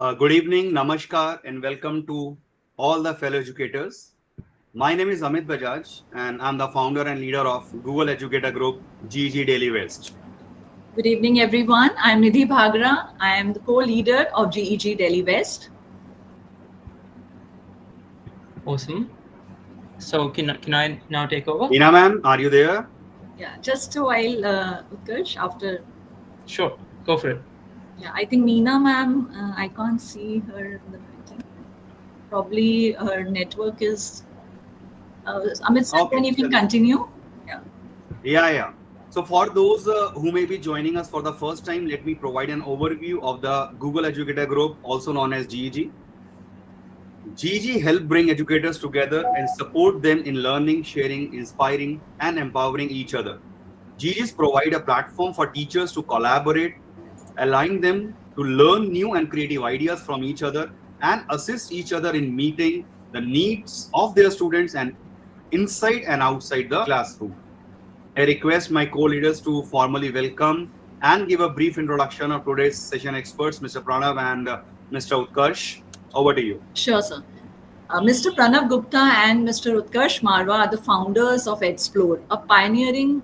Good evening, namaskar, and welcome to all the fellow educators. My name is Amit Bajaj, and I'm the founder and leader of Google Educator Group, GEG Delhi West. Good evening, everyone. I'm Nidhi Bhagra. I am the co-leader of GEG Delhi West. Awesome. So can I now take over? Ina ma'am, are you there? Yeah, just a while, Utkarsh, after. Sure, go for it. Yeah, I think Meena ma'am, I can't see her in the meeting. Probably her network is. Amit sir, Okay. then you can continue. Yeah. Yeah. So for those who may be joining us for the first time, let me provide an overview of the Google Educator Group, also known as GEG. GEG help bring educators together and support them in learning, sharing, inspiring, and empowering each other. GEGs provide a platform for teachers to collaborate, allowing them to learn new and creative ideas from each other and assist each other in meeting the needs of their students and inside and outside the classroom. I request my co-leaders to formally welcome and give a brief introduction of today's session experts, Mr. Pranav and Mr. Utkarsh. Over to you. Sure, sir. Mr. Pranav Gupta and Mr. Utkarsh Marwaha are the founders of Edsplore, a pioneering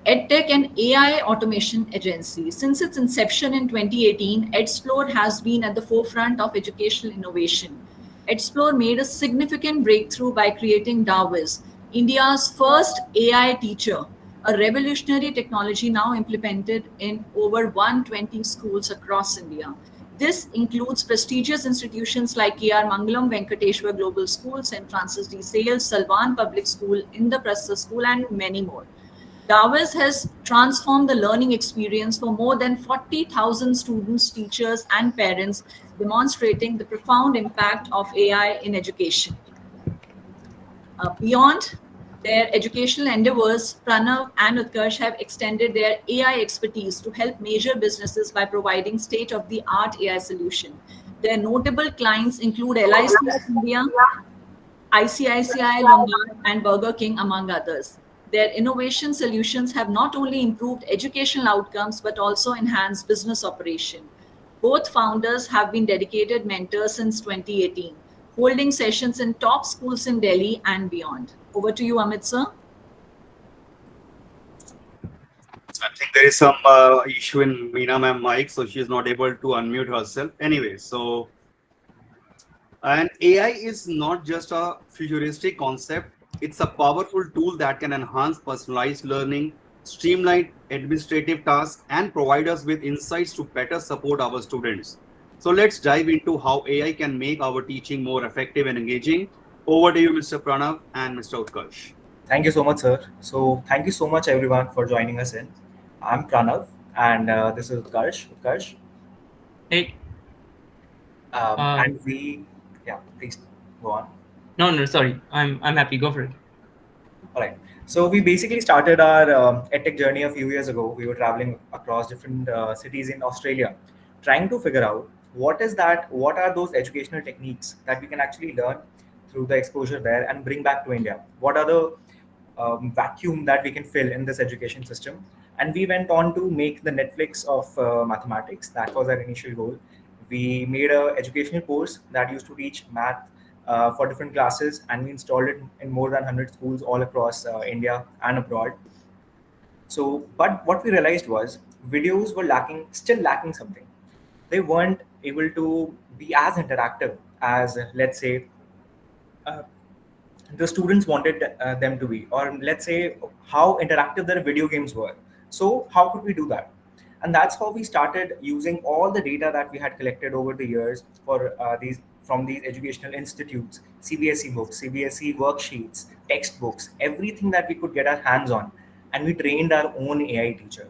EdTech and AI automation agency. Since its inception in 2018, Edsplore has been at the forefront of educational innovation. Edsplore made a significant breakthrough by creating Darwiz, India's first AI teacher, a revolutionary technology now implemented in over 120 schools across India. This includes prestigious institutions like K.R. Mangalam Venkateshwar Global School, St. Francis de Sales, Salvan Public School, Indraprastha School, and many more. Darwiz has transformed the learning experience for more than 40,000 students, teachers, and parents, demonstrating the profound impact of AI in education. Beyond their educational endeavors, Pranav and Utkarsh have extended their AI expertise to help major businesses by providing state-of-the-art AI solution. Their notable clients include LIC India, ICICI Lombard, and Burger King, among others. Their innovation solutions have not only improved educational outcomes but also enhanced business operation. Both founders have been dedicated mentors since 2018, holding sessions in top schools in Delhi and beyond. Over to you, Amit sir. I think there is some issue in Meena ma'am mic, so she is not able to unmute herself. Anyway, so and AI is not just a futuristic concept, it's a powerful tool that can enhance personalized learning, streamline administrative tasks, and provide us with insights to better support our students. So let's dive into how AI can make our teaching more effective and engaging. Over to you, Mr. Pranav and Mr. Utkarsh. Thank you so much, sir. So, thank you so much, everyone, for joining us in. I'm Pranav, and this is Utkarsh. Utkarsh, Hey, and yeah, please go on. no, sorry. I'm happy. Go for it. All right. So, we basically started our edtech journey a few years ago. We were traveling across different cities in Australia, trying to figure out what are those educational techniques that we can actually learn through the exposure there and bring back to India. What are the vacuum that we can fill in this education system? And we went on to make the Netflix of mathematics. That was our initial goal. We made a educational course that used to teach math for different classes, and we installed it in more than 100 schools all across India and abroad. So, but what we realized was videos were still lacking something. They weren't able to be as interactive as, let's say, uh, the students wanted them to be, or let's say how interactive their video games were. So how could we do that? And that's how we started using all the data that we had collected over the years for these from these educational institutes, CBSE books, CBSE worksheets, textbooks, everything that we could get our hands on, and we trained our own AI teacher,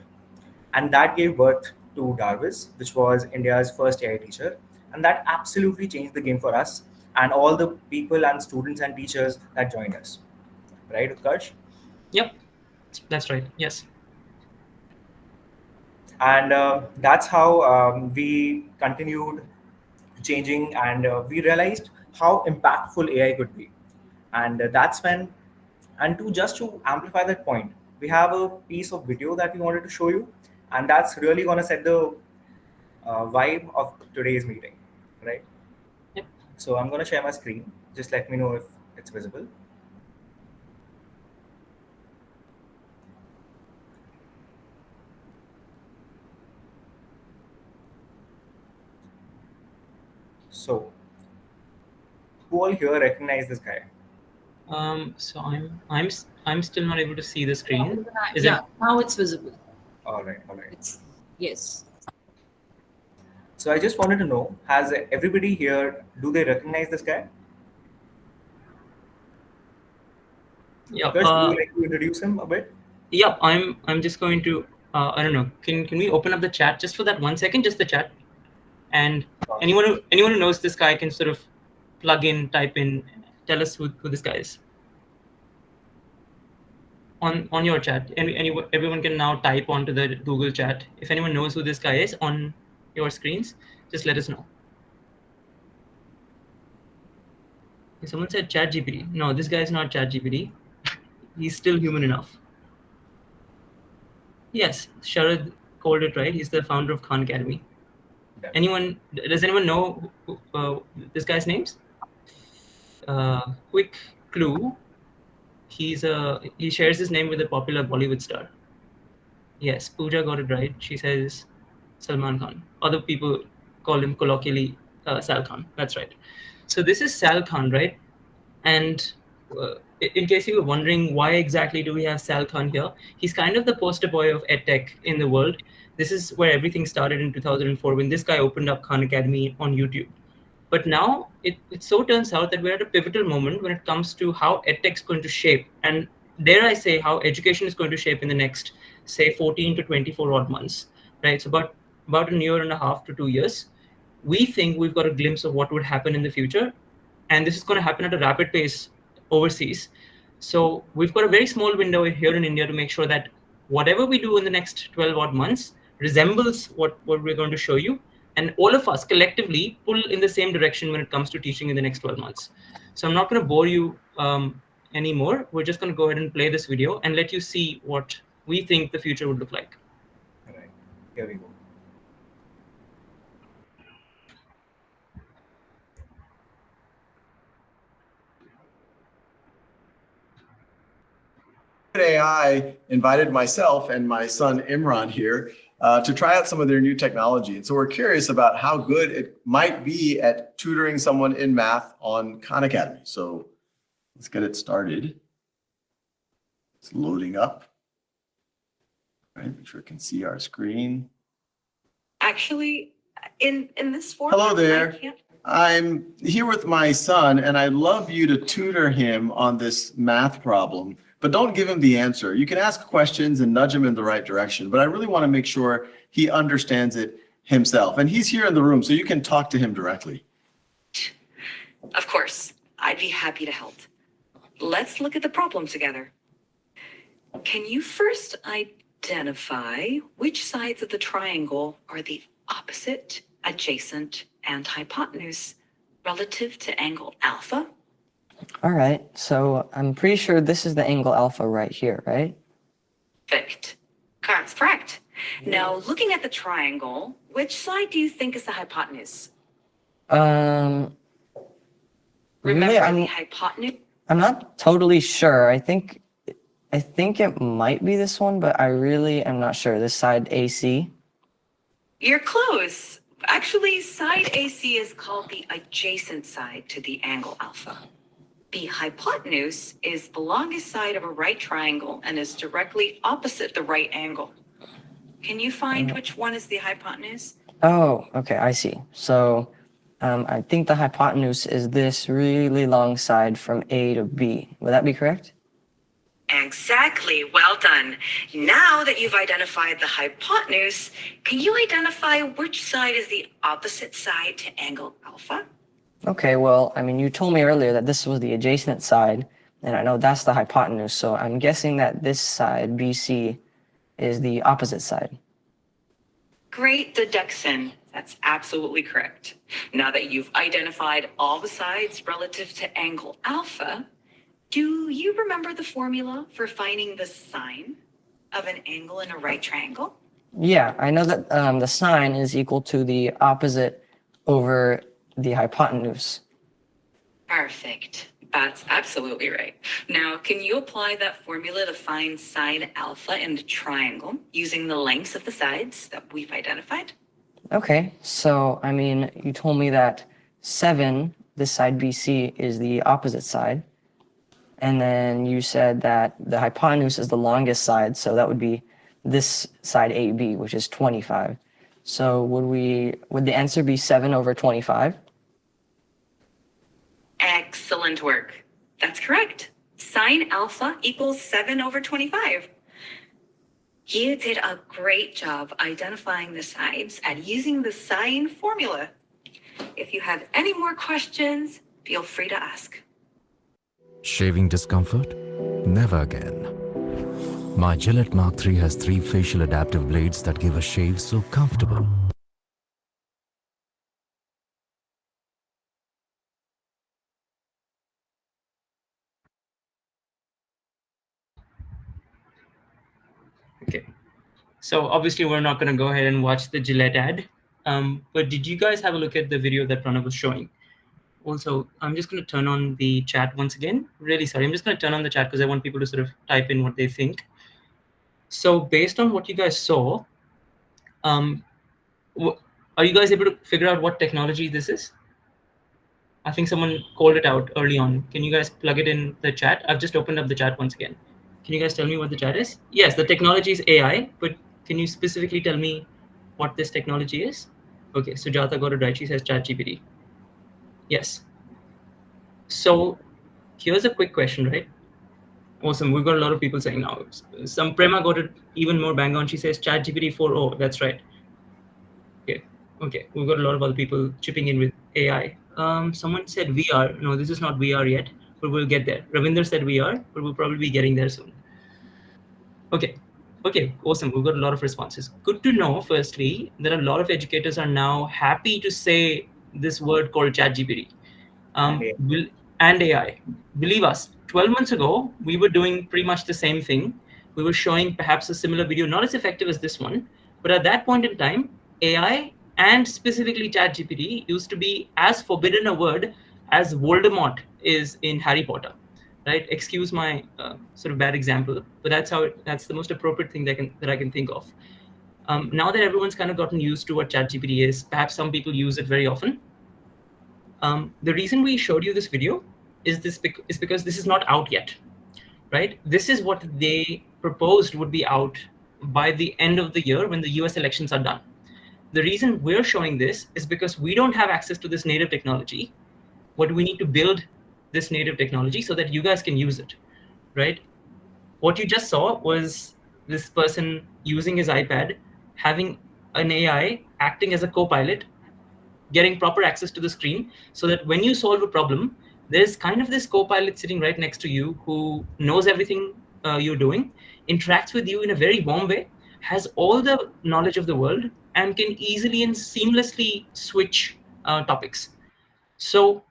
and that gave birth to Darwiz, which was India's first AI teacher, and that absolutely changed the game for us and all the people and students and teachers that joined us. Right, Utkarsh? Yep, that's right. Yes. And that's how we continued changing, and we realized how impactful AI could be. And that's when, and to just to amplify that point, we have a piece of video that we wanted to show you, and that's really going to set the vibe of today's meeting, right? Yep. So I'm going to share my screen. Just let me know if it's visible. So, who all here recognize this guy? So I'm still not able to see the screen. Is Yeah, it? now it's visible. All right, all right. It's yes. So I just wanted to know, has everybody here, do they recognize this guy? Yeah. Utkarsh, would you like to introduce him a bit? Yeah. I'm just going to. I don't know. Can we open up the chat just for that 1 second? Just the chat. And anyone who knows this guy can sort of plug in, type in, tell us who this guy is. On your chat, everyone can now type onto the Google chat. If anyone knows who this guy is on your screens, just let us know. Someone said ChatGPT. No, this guy is not ChatGPT. He's still human enough. Yes, Sharad called it right. He's the founder of Khan Academy. Definitely. Does anyone know this guy's names? Quick clue. He shares his name with a popular Bollywood star. Yes, Pooja got it right. She says Salman Khan. Other people call him colloquially Sal Khan. That's right. So this is Sal Khan, right? And in case you were wondering why exactly do we have Sal Khan here, he's kind of the poster boy of edtech in the world. This is where everything started in 2004 when this guy opened up Khan Academy on YouTube. But now it so turns out that we're at a pivotal moment when it comes to how edtech is going to shape, and dare I say, how education is going to shape in the next, say, 14 to 24 odd months, right? So about a year and a half to 2 years, we think we've got a glimpse of what would happen in the future, and this is going to happen at a rapid pace overseas. So we've got a very small window here in India to make sure that whatever we do in the next 12 odd months resembles what we're going to show you, and all of us collectively pull in the same direction when it comes to teaching in the next 12 months. So I'm not going to bore you anymore. We're just going to go ahead and play this video and let you see what we think the future would look like. All right, here we go. AI invited myself and my son Imran here to try out some of their new technology. And so we're curious about how good it might be at tutoring someone in math on Khan Academy. So let's get it started. It's loading up. All right, make sure it can see our screen. Actually, in this format, Hello there. I can't. I'm here with my son, and I'd love you to tutor him on this math problem, but don't give him the answer. You can ask questions and nudge him in the right direction, but I really want to make sure he understands it himself. And he's here in the room, so you can talk to him directly. Of course, I'd be happy to help. Let's look at the problem together. Can you first identify which sides of the triangle are the opposite, adjacent, and hypotenuse relative to angle alpha? All right, so I'm pretty sure this is the angle alpha right here, right? Perfect. That's correct. Now, looking at the triangle, which side do you think is the hypotenuse? Really, Remember the hypotenuse? I'm not totally sure. I think it might be this one, but I really am not sure. This side AC. You're close. Actually, side AC is called the adjacent side to the angle alpha. The hypotenuse is the longest side of a right triangle and is directly opposite the right angle. Can you find which one is the hypotenuse? Oh, okay, I see. So I think the hypotenuse is this really long side from A to B. Would that be correct? Exactly. Well done. Now that you've identified the hypotenuse, can you identify which side is the opposite side to angle alpha? Okay, well, I mean, you told me earlier that this was the adjacent side, and I know that's the hypotenuse, so I'm guessing that this side, BC, is the opposite side. Great deduction. That's absolutely correct. Now that you've identified all the sides relative to angle alpha, do you remember the formula for finding the sine of an angle in a right triangle? Yeah, I know that the sine is equal to the opposite over the hypotenuse. Perfect. That's absolutely right. Now, can you apply that formula to find side alpha in the triangle using the lengths of the sides that we've identified? Okay, so I mean, you told me that 7, this side BC, is the opposite side. And then you said that the hypotenuse is the longest side, so that would be this side AB, which is 25. So would the answer be 7 over 25? Excellent work. That's correct. Sine alpha equals 7 over 25. You did a great job identifying the sides and using the sine formula. If you have any more questions, feel free to ask. Shaving discomfort? Never again. My Gillette Mark III has 3 facial adaptive blades that give a shave so comfortable. Okay. So obviously we're not going to go ahead and watch the Gillette ad. But did you guys have a look at the video that Pranav was showing? Also, I'm just going to turn on the chat once again. Really sorry. I'm just going to turn on the chat because I want people to sort of type in what they think. So based on what you guys saw, are you guys able to figure out what technology this is? I think someone called it out early on. Can you guys plug it in the chat? I've just opened up the chat once again. Can you guys tell me what the chat is? Yes, the technology is AI, but can you specifically tell me what this technology is? Okay, Sujata got it right. She says ChatGPT. Yes. So here's a quick question, right? Awesome. We've got a lot of people saying now. Some Prema got it even more bang on. She says ChatGPT 4.0. That's right. Okay. We've got a lot of other people chipping in with AI. Someone said VR. No, this is not VR yet, but we'll get there. Ravinder said VR, but we'll probably be getting there soon. Okay, awesome. We've got a lot of responses. Good to know, firstly, that a lot of educators are now happy to say this word called ChatGPT. And AI. Believe us, 12 months ago, we were doing pretty much the same thing. We were showing perhaps a similar video, not as effective as this one, but at that point in time, AI and specifically ChatGPT used to be as forbidden a word as Voldemort is in Harry Potter, right? Excuse my sort of bad example, but that's the most appropriate thing that I can think of. Now that everyone's kind of gotten used to what ChatGPT is, perhaps some people use it very often. The reason we showed you this video is because this is not out yet, right? This is what they proposed would be out by the end of the year when the US elections are done. The reason we're showing this is because we don't have access to this native technology, but we need to build this native technology so that you guys can use it, right? What you just saw was this person using his iPad, having an AI acting as a co-pilot, getting proper access to the screen so that when you solve a problem, there's kind of this co-pilot sitting right next to you who knows everything you're doing, interacts with you in a very warm way, has all the knowledge of the world, and can easily and seamlessly switch topics. So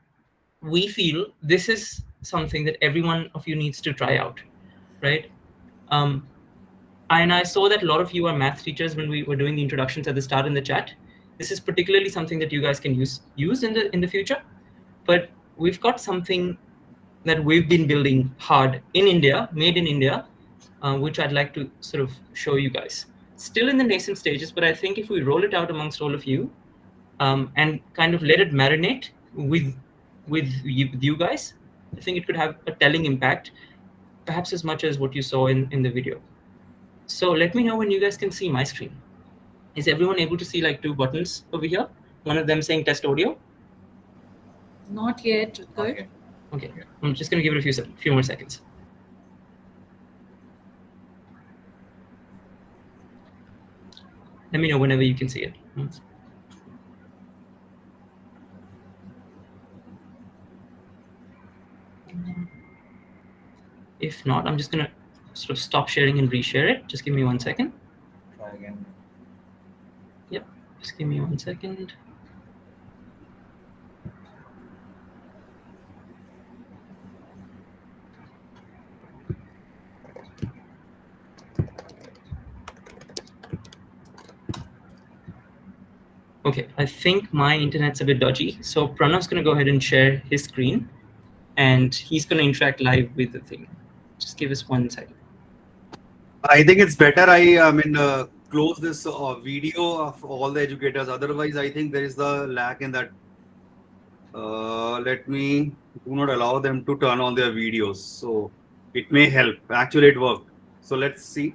we feel this is something that every one of you needs to try out, right? And I saw that a lot of you are math teachers when we were doing the introductions at the start in the chat. This is particularly something that you guys can use in the future. But we've got something that we've been building hard in India, made in India, which I'd like to sort of show you guys. Still in the nascent stages, but I think if we roll it out amongst all of you and kind of let it marinate with you guys, I think it could have a telling impact, perhaps as much as what you saw in the video. So let me know when you guys can see my screen. Is everyone able to see like 2 buttons over here? One of them saying test audio. Not yet. Good. Okay, I'm just going to give it a few more seconds. Let me know whenever you can see it. If not, I'm just going to sort of stop sharing and reshare it. Just give me 1 second. Try again. Yep, just give me 1 second. Okay, I think my internet's a bit dodgy. So Pranav's going to go ahead and share his screen, and he's going to interact live with the thing. Just give us 1 second. I think it's better I close this video of all the educators. Otherwise, I think there is the lack in that. Let me do not allow them to turn on their videos. So it may help. Actually, it worked. So let's see.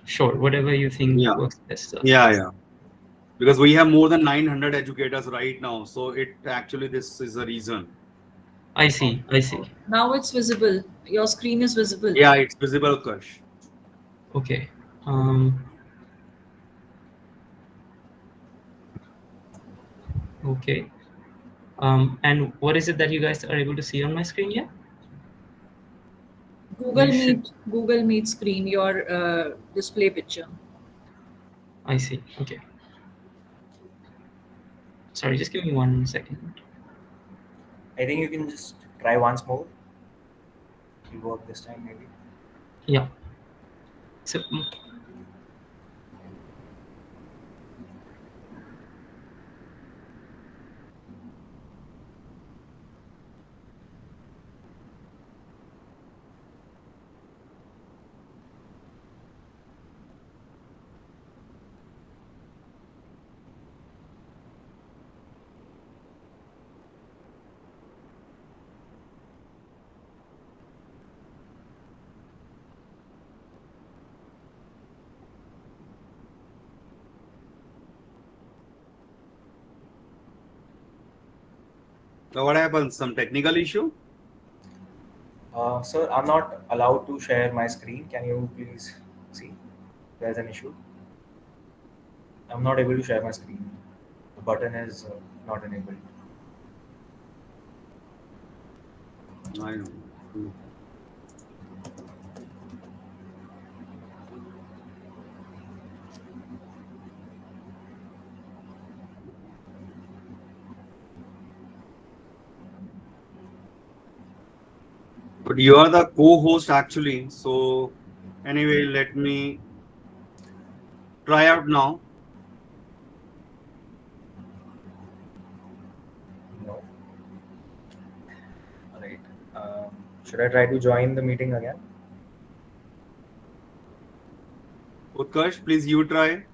Sure, whatever you think Yeah. works best. Sir. Yeah. Because we have more than 900 educators right now. So this is the reason. I see. Now it's visible. Your screen is visible. Yeah, it's visible, Utkarsh. Okay. Okay. And what is it that you guys are able to see on my screen here? Google Meet screen, your display picture. I see. Okay. Sorry, just give me 1 second. I think you can just try once more. It'll work this time, maybe. Yeah. So So what happened? Some technical issue? Sir, I'm not allowed to share my screen. Can you please see? There's an issue. I'm not able to share my screen. The button is not enabled. I know. But you are the co-host actually. So anyway, let me try out now. No. All right. Should I try to join the meeting again? Utkarsh, please you try.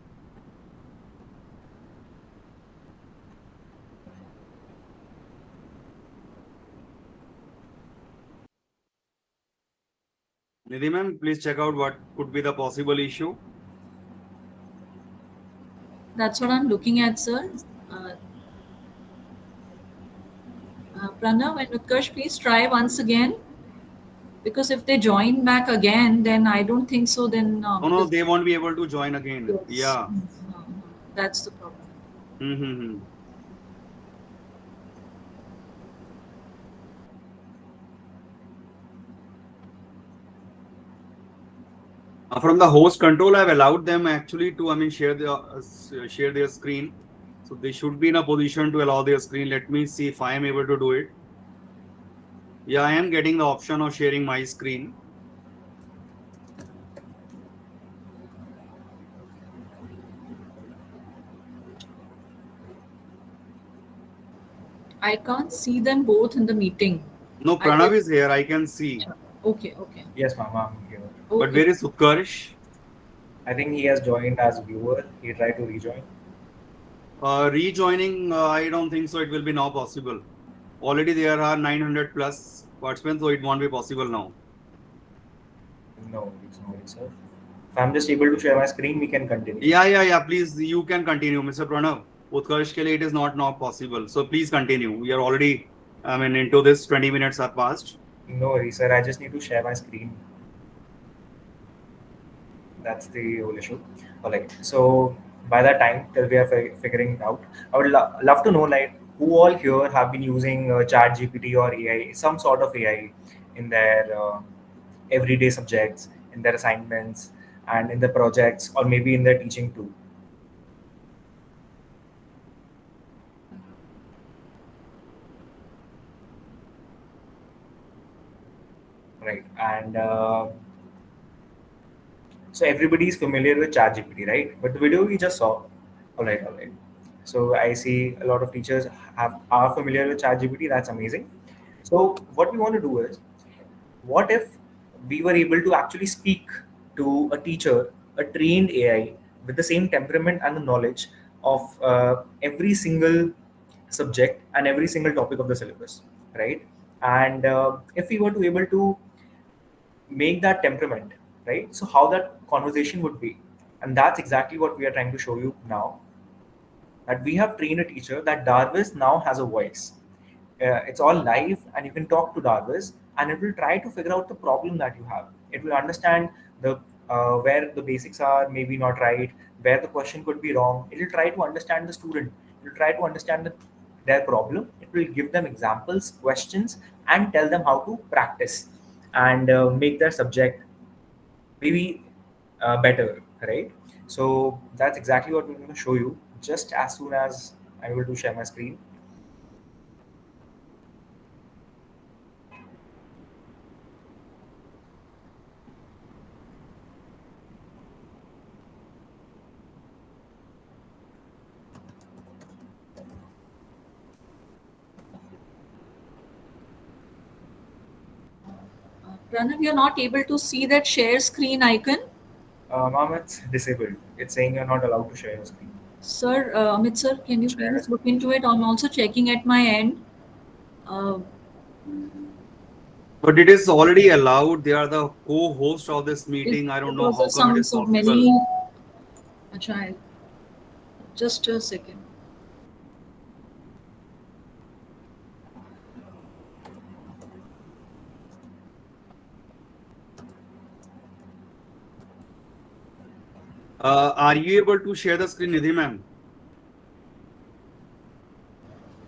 Nidhi ma'am, please check out what could be the possible issue. That's what I'm looking at, sir. Pranav and Utkarsh, please try once again. Because if they join back again, then I don't think so. Then No, they won't be able to join again. Yes. Yeah. That's the problem. Mm-hmm. From the host control, I've allowed them actually to share their screen. So they should be in a position to allow their screen. Let me see if I am able to do it. Yeah, I am getting the option of sharing my screen. I can't see them both in the meeting. No, Pranav is here. I can see. Okay. Yes, ma'am, I'm here. Okay. But where is Utkarsh? I think he has joined as viewer. He tried to rejoin. Rejoining, I don't think so. It will be now possible. Already there are 900 plus participants, so it won't be possible now. No, it's not, sir. If I'm just able to share my screen, we can continue. Yeah. Please, you can continue, Mr. Pranav. Utkarsh ke liye it is not now possible. So please continue. We are already, into this 20 minutes are passed. No worries, sir. I just need to share my screen. That's the whole issue. All right. So by that time, till we are figuring it out, I would love to know, like, who all here have been using Chat GPT or AI, some sort of AI, in their everyday subjects, in their assignments, and in their projects, or maybe in their teaching too. Right. And so everybody is familiar with ChatGPT, right? But the video we just saw, All right, all right. So I see a lot of teachers are familiar with ChatGPT. That's amazing. So what we want to do is, what if we were able to actually speak to a teacher, a trained AI with the same temperament and the knowledge of every single subject and every single topic of the syllabus, right? And if we were to able to make that temperament, right? So how that conversation would be, and that's exactly what we are trying to show you now, that we have trained a teacher that Darvis now has a voice. It's all live, and you can talk to Darvis, and it will try to figure out the problem that you have. It will understand the where the basics are maybe not right, where the question could be wrong. It will try to understand the student. It will try to understand their problem. It will give them examples, questions, and tell them how to practice and make their subject maybe better, right? So that's exactly what we're going to show you just as soon as I'm able to share my screen. Pranav, you're not able to see that share screen icon? Ma'am, it's disabled. It's saying you're not allowed to share your screen. Sir, Amit sir, can you Share. please look into it? I'm also checking at my end. Uh, But it is already allowed. They are the co-host of this it, meeting. I don't it know was how come it is some possible. many. Acha, just a second. Are you able to share the screen, Nidhi ma'am?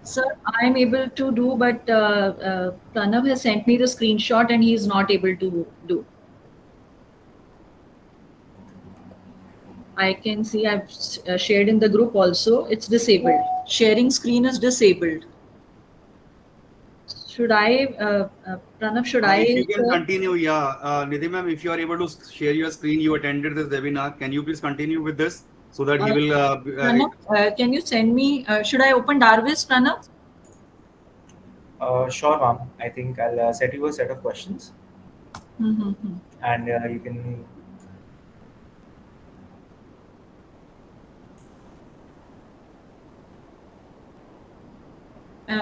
Sir, I'm able to do, but Pranav has sent me the screenshot and he is not able to do. I can see I've shared in the group also. It's disabled. Sharing screen is disabled. Should I, Pranav, should I If you can share? continue, yeah. Nidhi ma'am, if you are able to share your screen, you attended this webinar. Can you please continue with this so that he will? Pranav, can you send me, should I open Darvis, Pranav? Sure, ma'am. I think I'll set you a set of questions, Mm-hmm. and you can.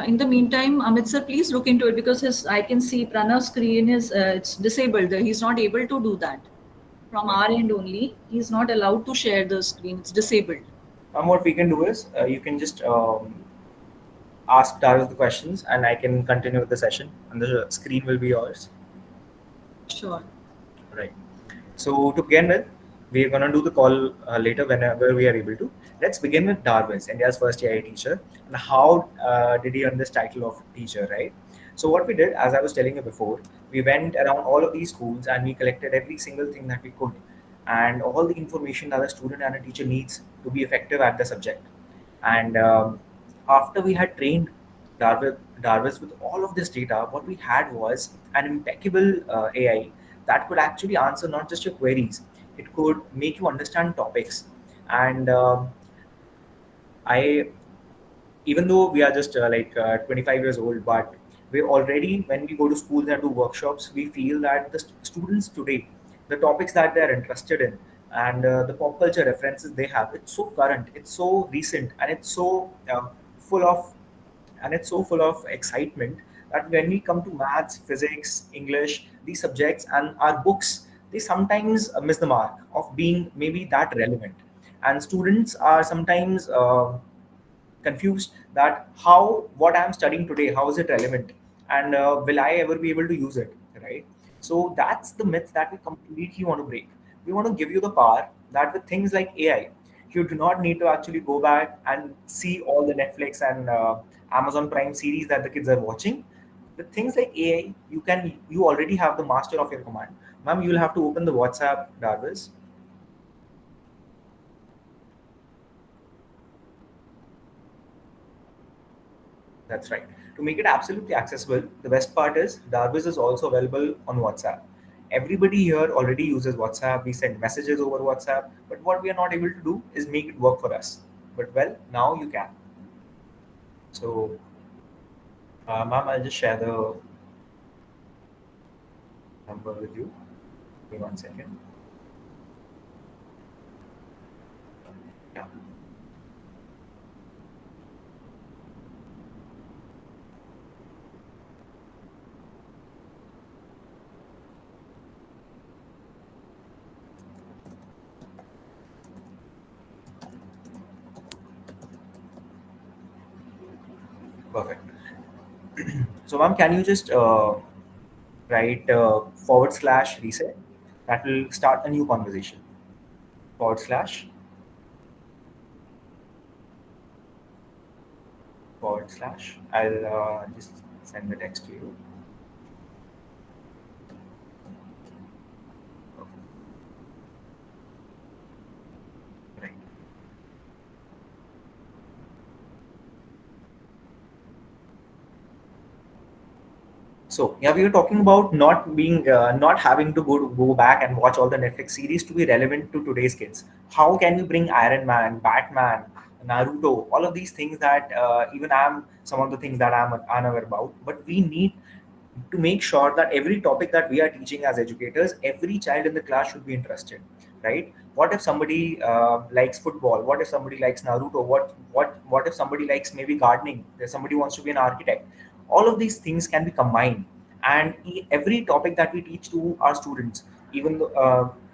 In the meantime, Amit sir, please look into it because I can see Pranav's screen is it's disabled. He's not able to do that from our end only. He's not allowed to share the screen. It's disabled. What we can do is you can just ask Darvis the questions, and I can continue with the session, and the screen will be yours. Sure. Right. So to begin with, we're gonna do the call later whenever we are able to. Let's begin with Darwin's, India's first AI teacher, and how did he earn this title of teacher, right? So what we did, as I was telling you before, we went around all of these schools and we collected every single thing that we could, and all the information that a student and a teacher needs to be effective at the subject. And after we had trained Darvis with all of this data, what we had was an impeccable AI that could actually answer not just your queries, it could make you understand topics. And I, even though we are just 25 years old, but we already, when we go to schools and do workshops, we feel that the students today, the topics that they're interested in, and the pop culture references they have, it's so current, it's so recent, and it's so full of excitement that when we come to maths, physics, English, these subjects and our books, they sometimes miss the mark of being maybe that relevant. And students are sometimes confused that how what I'm studying today, how is it relevant, and will I ever be able to use it, right? So that's the myth that we completely want to break. We want to give you the power that with things like AI, you do not need to actually go back and see all the Netflix and Amazon Prime series that the kids are watching. With things like AI, you already have the master of your command. Ma'am, you'll have to open the WhatsApp, Darvis. That's right. To make it absolutely accessible, the best part is Darvis is also available on WhatsApp. Everybody here already uses WhatsApp. We send messages over WhatsApp, but what we are not able to do is make it work for us. but well, now you can. So, ma'am, I'll just share the number with you. Give me 1 second. Yeah. Perfect. So, ma'am, can you just write /reset? That will start a new conversation. // I'll just send the text to you. Right. So yeah, we were talking about not having to go back and watch all the Netflix series to be relevant to today's kids. How can we bring Iron Man, Batman, Naruto, all of these things that even I'm some of the things that I'm unaware about, but we need to make sure that every topic that we are teaching as educators, every child in the class should be interested, right? What if somebody likes football? What if somebody likes Naruto? What if somebody likes maybe gardening? There's somebody who wants to be an architect. All of these things can be combined, and every topic that we teach to our students, even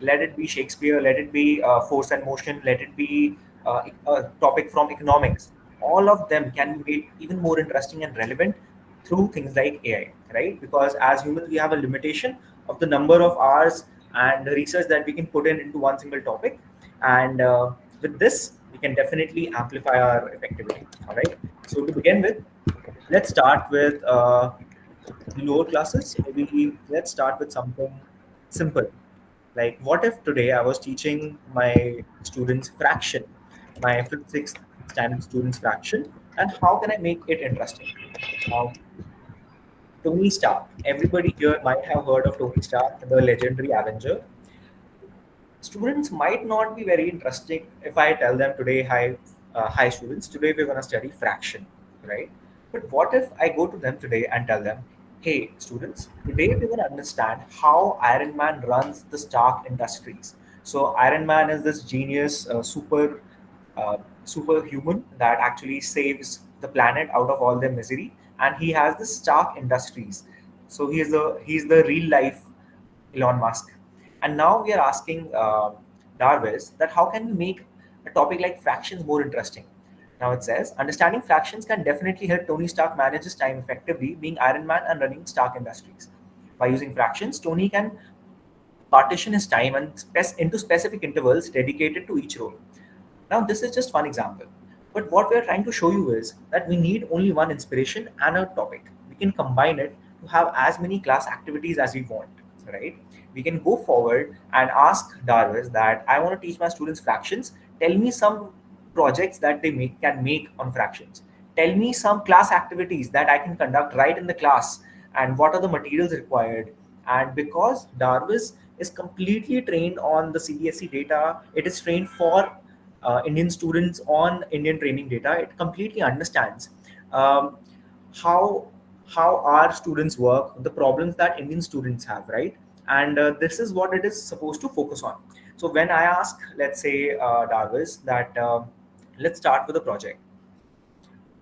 let it be Shakespeare, let it be force and motion, let it be a topic from economics, all of them can be made even more interesting and relevant through things like AI, right? Because as humans, we have a limitation of the number of hours and the research that we can put in into one single topic. And with this, we can definitely amplify our effectivity. All right. So to begin with, let's start with the lower classes. Maybe let's start with something simple. Like, what if today I was teaching my students fraction, my fifth, sixth standard students fraction, and how can I make it interesting? Now, Tony Stark. Everybody here might have heard of Tony Stark, the legendary Avenger. Students might not be very interesting if I tell them today, hi students, today we're going to study fraction, right? But what if I go to them today and tell them, hey students, today we're going to understand how Iron Man runs the Stark Industries. So Iron Man is this genius, uh, superhuman that actually saves the planet out of all their misery, and he has the Stark Industries. So he's the real life Elon Musk. And now we are asking Darvis that how can we make a topic like fractions more interesting? Now it says, understanding fractions can definitely help Tony Stark manage his time effectively, being Iron Man and running Stark Industries. By using fractions, Tony can partition his time and into specific intervals dedicated to each role. Now, this is just one example. But what we are trying to show you is that we need only one inspiration and a topic. We can combine it to have as many class activities as we want, right? We can go forward and ask Darvis that I want to teach my students fractions. Tell me some projects that can make on fractions. Tell me some class activities that I can conduct right in the class, and what are the materials required. And because Darvis is completely trained on the CBSE data, it is trained for Indian students on Indian training data. It completely understands um, how how our students work, the problems that Indian students have, right? And this is what it is supposed to focus on. So when I ask, let's say, Darvis, that let's start with a project.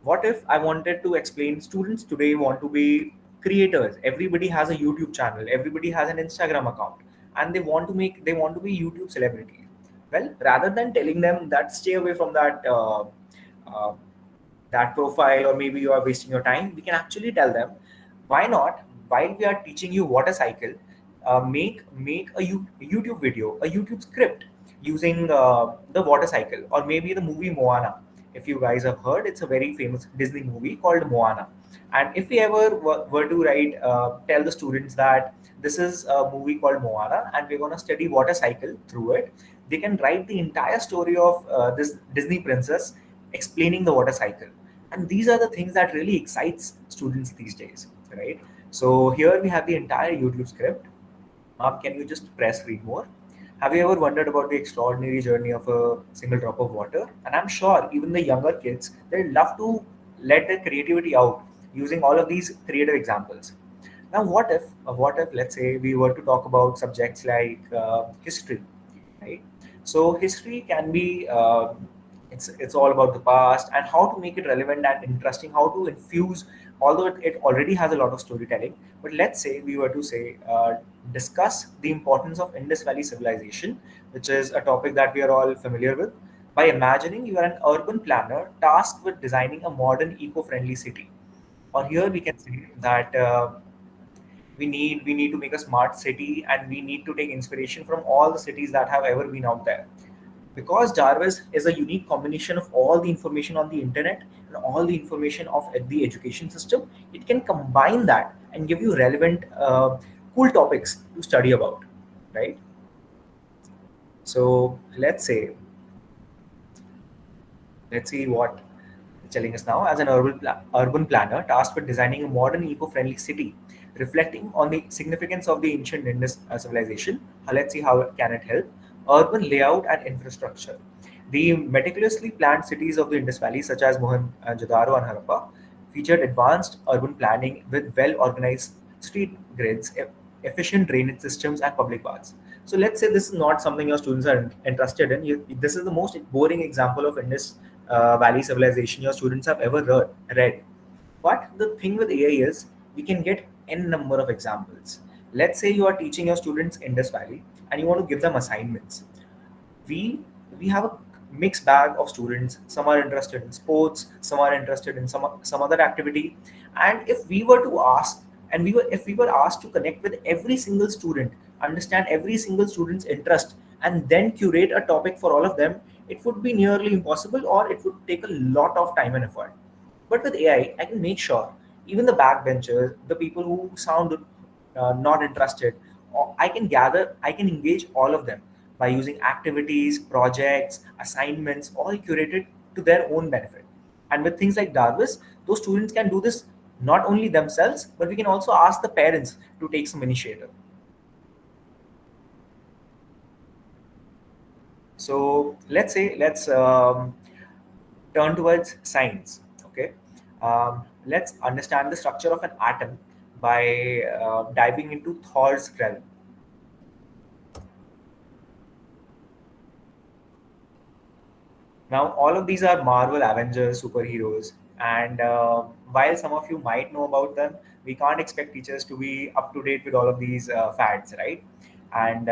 What if I wanted to explain students today want to be creators? Everybody has a YouTube channel, everybody has an Instagram account, and they want to be YouTube celebrities. Well, rather than telling them that stay away from uh, that profile, or maybe you are wasting your time, we can actually tell them, why not, while we are teaching you water cycle, make a YouTube video, a YouTube script using the water cycle, or maybe the movie Moana. If you guys have heard, it's a very famous Disney movie called Moana. And if we ever were to write, tell the students that this is a movie called Moana and we're going to study water cycle through it, they can write the entire story of this Disney princess explaining the water cycle. And these are the things that really excites students these days, right? So here we have the entire YouTube script. Can you just press read more? Have you ever wondered about the extraordinary journey of a single drop of water? And I'm sure even the younger kids, they love to let their creativity out using all of these creative examples. Now, what if, let's say, we were to talk about subjects like history, right? So, history can be it's all about the past and how to make it relevant and interesting, how to infuse, although it already has a lot of storytelling. But let's say we were to say discuss the importance of Indus Valley civilization, which is a topic that we are all familiar with. By imagining you are an urban planner tasked with designing a modern eco-friendly city, or here we can say that we need to make a smart city, and we need to take inspiration from all the cities that have ever been out there. Because Jarvis is a unique combination of all the information on the internet and all the information of the education system, it can combine that and give you relevant, cool topics to study about, right? So let's see what it's telling us now. As an urban planner tasked with designing a modern eco-friendly city, reflecting on the significance of the ancient Indus civilization, let's see how can it help. Urban layout and infrastructure. The meticulously planned cities of the Indus Valley, such as Mohenjo-daro and Harappa, featured advanced urban planning with well-organized street grids, efficient drainage systems, and public baths. So let's say this is not something your students are interested in. This is the most boring example of Indus Valley civilization your students have ever read. But the thing with AI is we can get n number of examples. Let's say you are teaching your students Indus Valley and you want to give them assignments. We we have a mixed bag of students. Some are interested in sports, some are interested in some other activity. And if we were asked to connect with every single student, understand every single student's interest, and then curate a topic for all of them, it would be nearly impossible, or it would take a lot of time and effort. But with AI, I can make sure even the backbenchers, the people who sound not interested, I can engage all of them by using activities, projects, assignments, all curated to their own benefit. And with things like Darvis, those students can do this not only themselves, but we can also ask the parents to take some initiative. So let's turn towards science. Okay, let's understand the structure of an atom by diving into Thor's realm. Now, all of these are Marvel Avengers superheroes, and while some of you might know about them, we can't expect teachers to be up to date with all of these fads, right? And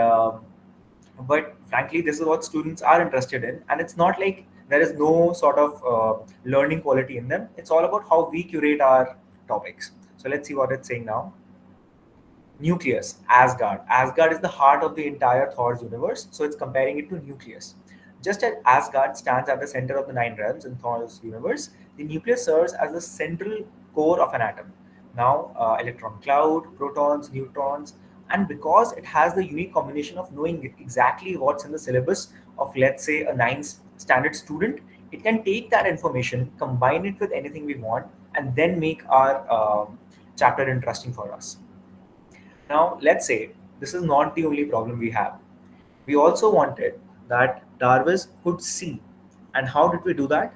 but frankly, this is what students are interested in, and it's not like there is no sort of learning quality in them. It's all about how we curate our topics. So let's see what it's saying now. Nucleus, Asgard. Asgard is the heart of the entire Thor's universe, so it's comparing it to nucleus. Just as Asgard stands at the center of the nine realms in Thor's universe, the nucleus serves as the central core of an atom. Now, electron cloud, protons, neutrons, and because it has the unique combination of knowing exactly what's in the syllabus of, let's say, a ninth standard student, it can take that information, combine it with anything we want, and then make our chapter interesting for us. Now, let's say this is not the only problem we have. We also wanted that Darvis could see. And how did we do that?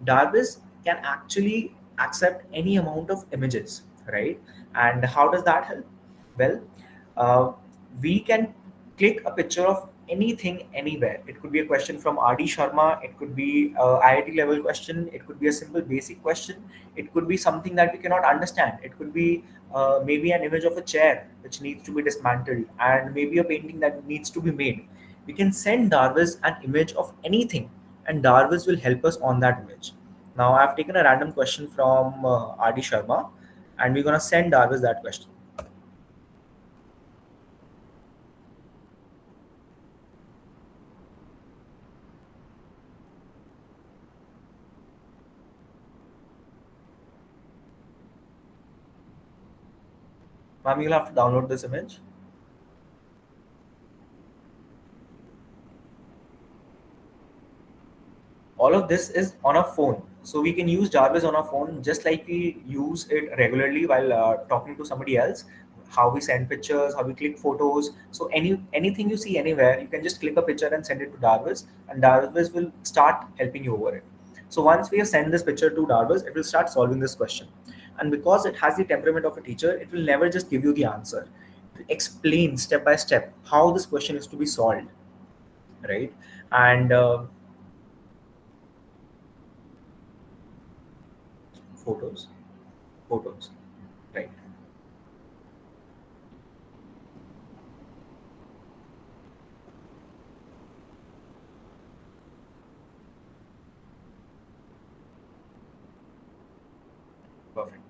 Darvis can actually accept any amount of images, right? And how does that help? Well, uh, we can click a picture of anything anywhere. It could be a question from RD Sharma, it could be a IIT level question, it could be a simple basic question, it could be something that we cannot understand, it could be maybe an image of a chair which needs to be dismantled, and maybe a painting that needs to be made. We can send Darvis an image of anything, and Darvis will help us on that image. Now, I've taken a random question from RD Sharma, and we're going to send Darvis that question. Ma'am, you'll have to download this image. All of this is on a phone. So we can use Jarvis on our phone just like we use it regularly while talking to somebody else. how we send pictures, how we click photos. So anything you see anywhere, you can just click a picture and send it to Darvis, and Darvis will start helping you over it. So once we have sent this picture to Darvis, it will start solving this question. And because it has the temperament of a teacher, it will never just give you the answer. It will explain step by step how this question is to be solved, right? And photos, photos, right? Perfect.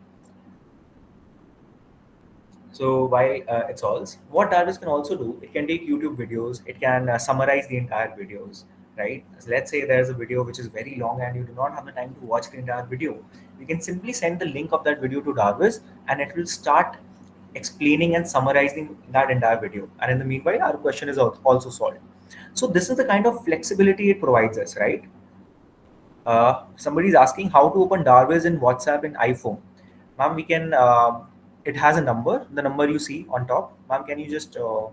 So while it solves, what Darvis can also do, it can take YouTube videos, it can summarize the entire videos, right? So let's say there's a video which is very long and you do not have the time to watch the entire video. You can simply send the link of that video to Darvis, and it will start explaining and summarizing that entire video. And in the meanwhile, our question is also solved. So this is the kind of flexibility it provides us, right? Somebody is asking how to open Darvis in WhatsApp in iPhone. Ma'am, we can. It has a number. The number you see on top. Ma'am, can you just? No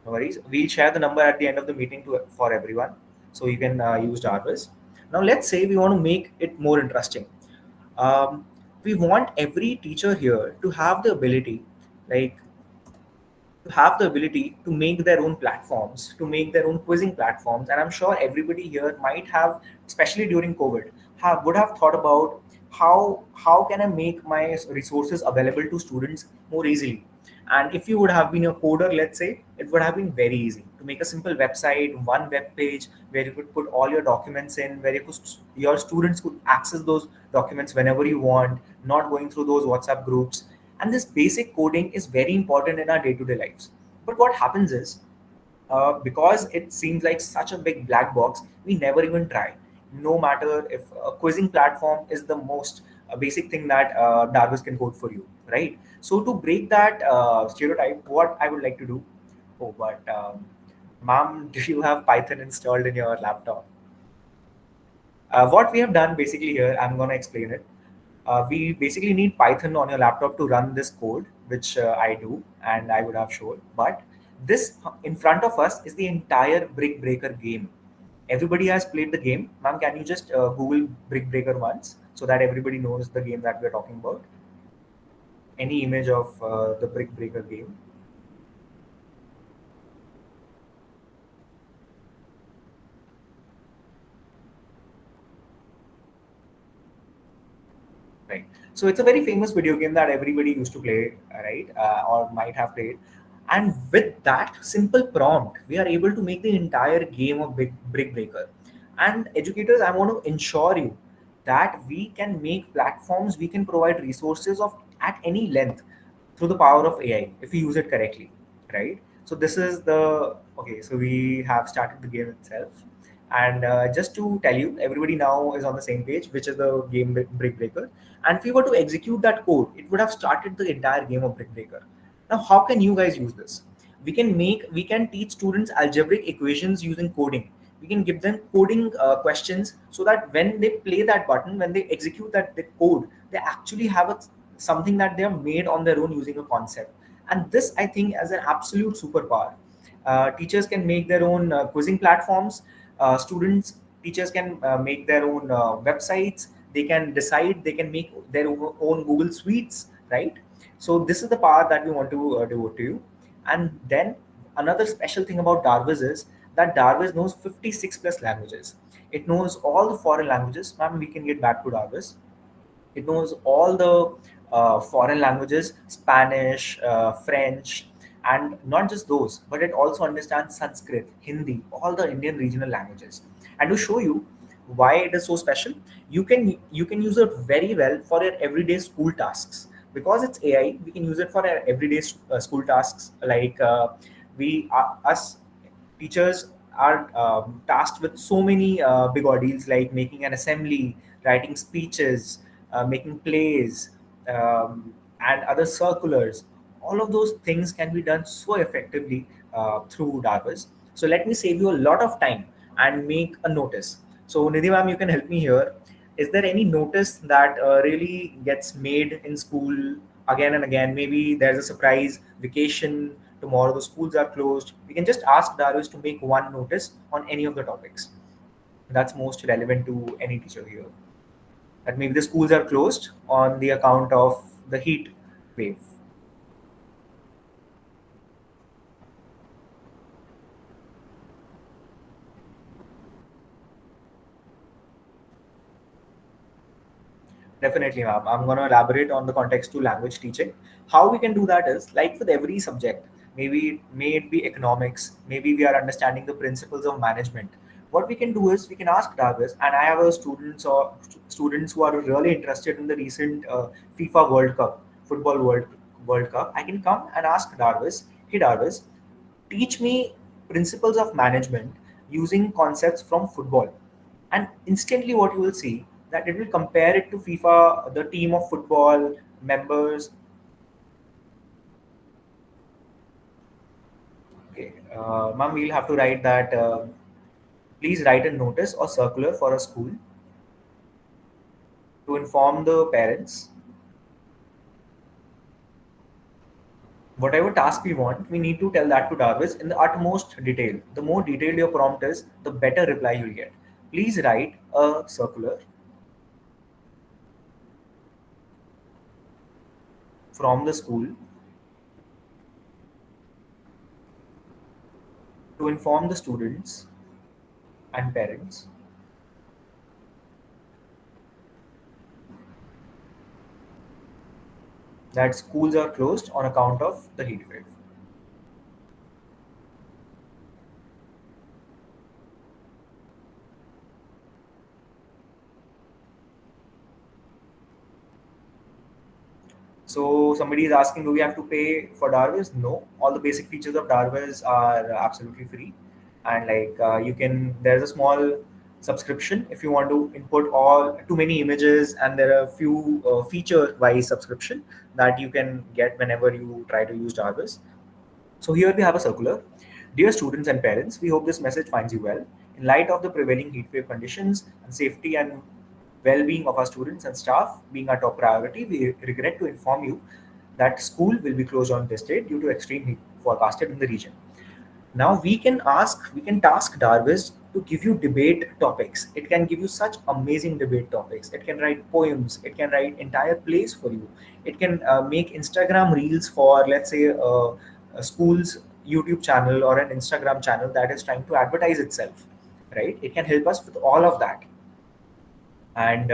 worries. We'll share the number at the end of the meeting to for everyone, so you can use Darvis. Now, let's say we want to make it more interesting. Um, we want every teacher here to have the ability, like to have the ability to make their own platforms, to make their own quizzing platforms. And I'm sure everybody here might have, especially during COVID, would have thought about how can I make my resources available to students more easily. And if you would have been a coder, let's say, it would have been very easy to make a simple website, one web page where you could put all your documents in, where your students could access those documents whenever you want, not going through those WhatsApp groups. And this basic coding is very important in our day-to-day lives. But what happens is, because it seems like such a big black box, we never even try. No matter if a quizzing platform is the most basic thing that Darvis can code for you, right? So to break that stereotype, what I would like to do, oh, but ma'am, do you have Python installed in your laptop? What we have done basically here, I'm going to explain it. We basically need Python on your laptop to run this code, which I do, and I would have shown. But this in front of us is the entire Brick Breaker game. Everybody has played the game. Ma'am, can you just Google Brick Breaker once so that everybody knows the game that we're talking about? Any image of the Brick Breaker game? Right. So it's a very famous video game that everybody used to play, right? Or might have played. And with that simple prompt, we are able to make the entire game of Brick Breaker. And educators, I want to ensure you that we can make platforms, we can provide resources of at any length through the power of AI if we use it correctly, right? So this is the okay. So we have started the game itself, and just to tell you, everybody now is on the same page, which is the game Brick Breaker. And if we were to execute that code, it would have started the entire game of Brick Breaker. Now, how can you guys use this? We can teach students algebraic equations using coding. We can give them coding questions so that when they play that button, when they execute the code, they actually have something that they have made on their own using a concept. And this, I think, is an absolute superpower. Teachers can make their own quizzing platforms. Teachers can make their own websites. They can decide, they can make their own Google Suites, right? So this is the power that we want to devote to you. And then another special thing about Darvis is that Darvis knows 56 plus languages. It knows all the foreign languages. Ma'am, we can get back to Darvis. It knows all the foreign languages, Spanish, French, and not just those, but it also understands Sanskrit, Hindi, all the Indian regional languages. And to show you why it is so special, you can use it very well for your everyday school tasks. Because it's AI, we can use it for our everyday school tasks, like us teachers are tasked with so many big ordeals, like making an assembly, writing speeches, making plays, and other circulars. All of those things can be done so effectively through Darvis. So let me save you a lot of time and make a notice. So Nidhi ma'am, you can help me here. Is there any notice that really gets made in school again and again. Maybe there's a surprise vacation, tomorrow the schools are closed. We can just ask Darvis to make one notice on any of the topics that's most relevant to any teacher here. That maybe the schools are closed on the account of the heat wave. Definitely, ma'am. I'm going to elaborate on the context to language teaching. How we can do that is like with every subject. Maybe may it be economics. Maybe we are understanding the principles of management. What we can do is we can ask Darvis, and I have a students who are really interested in the recent FIFA World Cup, World Cup. I can come and ask Darvis, hey Darvis, teach me principles of management using concepts from football, and instantly what you will see that it will compare it to FIFA, the team of football members. Okay, ma'am, we'll have to write that. Please write a notice or circular for a school to inform the parents. Whatever task we want, we need to tell that to Darvis in the utmost detail. The more detailed your prompt is, the better reply you'll get. Please write a circular from the school to inform the students and parents that schools are closed on account of the heat wave. So somebody is asking, do we have to pay for Darvis? No, all the basic features of Darvis are absolutely free, and like you can. There's a small subscription if you want to input all too many images, and there are a few feature-wise subscription that you can get whenever you try to use Darvis. So here we have a circular. Dear students and parents, we hope this message finds you well. In light of the prevailing heatwave conditions and safety and well-being of our students and staff being our top priority, we regret to inform you that school will be closed on this date due to extreme heat forecasted in the region. Now we can task Darvis to give you debate topics. It can give you such amazing debate topics. It can write poems. It can write entire plays for you. It can make Instagram reels for, let's say, a school's YouTube channel or an Instagram channel that is trying to advertise itself, right? It can help us with all of that. And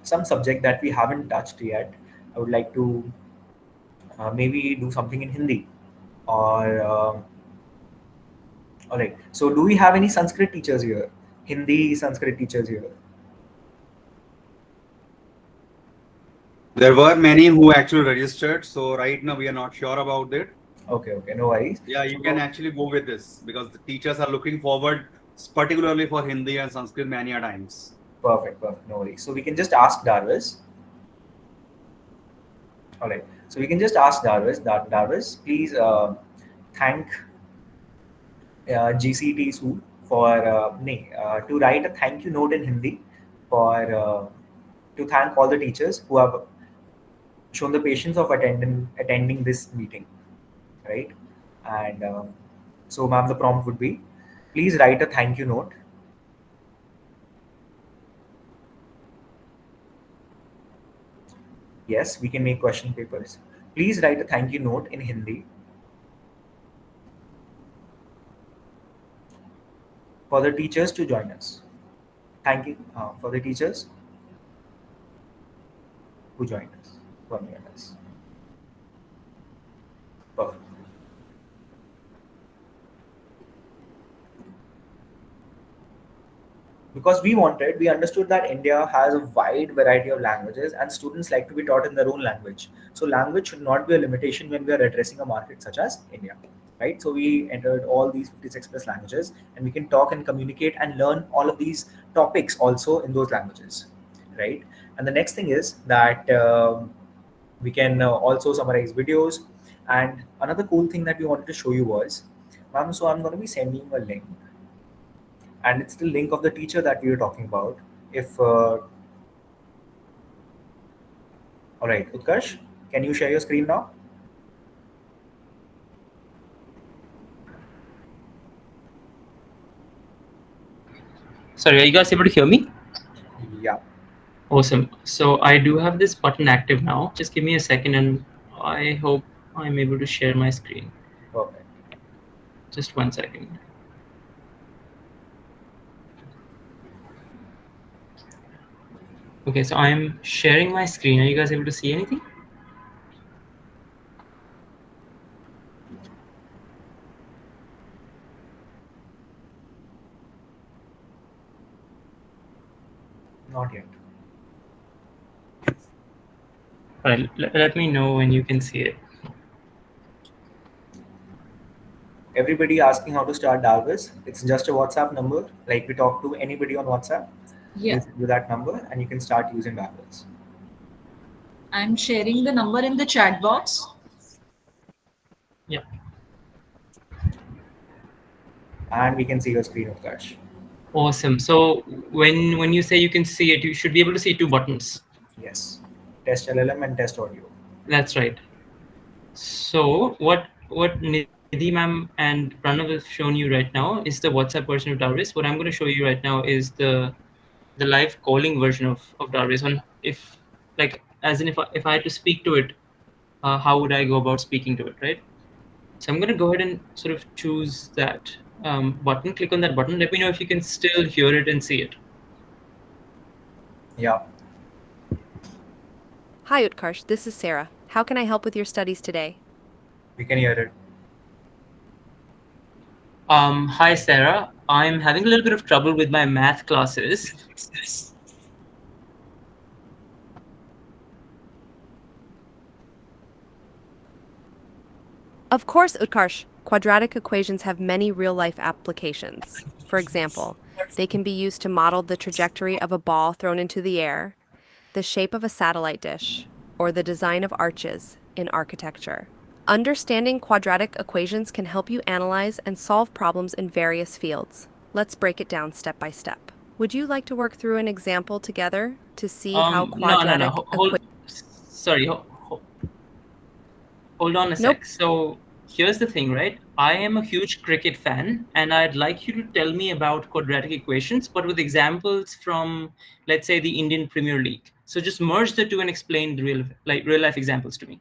some subject that we haven't touched yet, I would like to maybe do something in Hindi or all right. So do we have any Sanskrit teachers here? Hindi Sanskrit teachers here? There were many who actually registered, so right now we are not sure about it. Okay, no worries. Yeah, you can actually go with this because the teachers are looking forward, particularly for Hindi and Sanskrit many a times. Perfect, no worries. So we can just ask Darvis. All right. So we can just ask Darvis that Darvis, please thank GCT school for to write a thank you note in Hindi for to thank all the teachers who have shown the patience of attending this meeting, right? And so, ma'am, the prompt would be, please write a thank you note. Yes, we can make question papers. Please write a thank you note in Hindi for the teachers to join us. Thank you for the teachers who joined us. Perfect. Because we understood that India has a wide variety of languages and students like to be taught in their own language. So language should not be a limitation when we are addressing a market such as India, right? So we entered all these 56 plus languages and we can talk and communicate and learn all of these topics also in those languages, right? And the next thing is that we can also summarize videos. And another cool thing that we wanted to show you was, ma'am, so I'm going to be sending you a link, and it's the link of the teacher that we were talking about. If All right, Utkarsh, can you share your screen now? Sorry, are you guys able to hear me? Yeah. Awesome. So I do have this button active now. Just give me a second and I hope I'm able to share my screen. Perfect. Just 1 second. Okay, so I'm sharing my screen. Are you guys able to see anything? Not yet. All right, let me know when you can see it. Everybody asking how to start Darvis. It's just a WhatsApp number. Like we talk to anybody on WhatsApp. Yeah. We'll send you that number and you can start using Darvis. I'm sharing the number in the chat box. Yeah. And we can see your screen, Utkarsh. Awesome. So when you say you can see it, you should be able to see two buttons. Yes. Test LLM and test audio. That's right. So what Nidhi ma'am and Pranav have shown you right now is the WhatsApp version of Darvis. What I'm going to show you right now is the live calling version of Darvis. On if like as in if I had to speak to it, how would I go about speaking to it, right? So I'm going to go ahead and sort of choose that button. Click on that button. Let me know if you can still hear it and see it. Yeah. Hi, Utkarsh. This is Sarah. How can I help with your studies today? We can hear it. Hi, Sarah. I'm having a little bit of trouble with my math classes. Of course, Utkarsh. Quadratic equations have many real-life applications. For example, they can be used to model the trajectory of a ball thrown into the air, the shape of a satellite dish, or the design of arches in architecture. Understanding quadratic equations can help you analyze and solve problems in various fields. Let's break it down step by step. Would you like to work through an example together to see how quadratic Sorry, hold on a sec. So here's the thing, right? I am a huge cricket fan, and I'd like you to tell me about quadratic equations, but with examples from, let's say, the Indian Premier League. So just merge the two and explain the real life examples to me.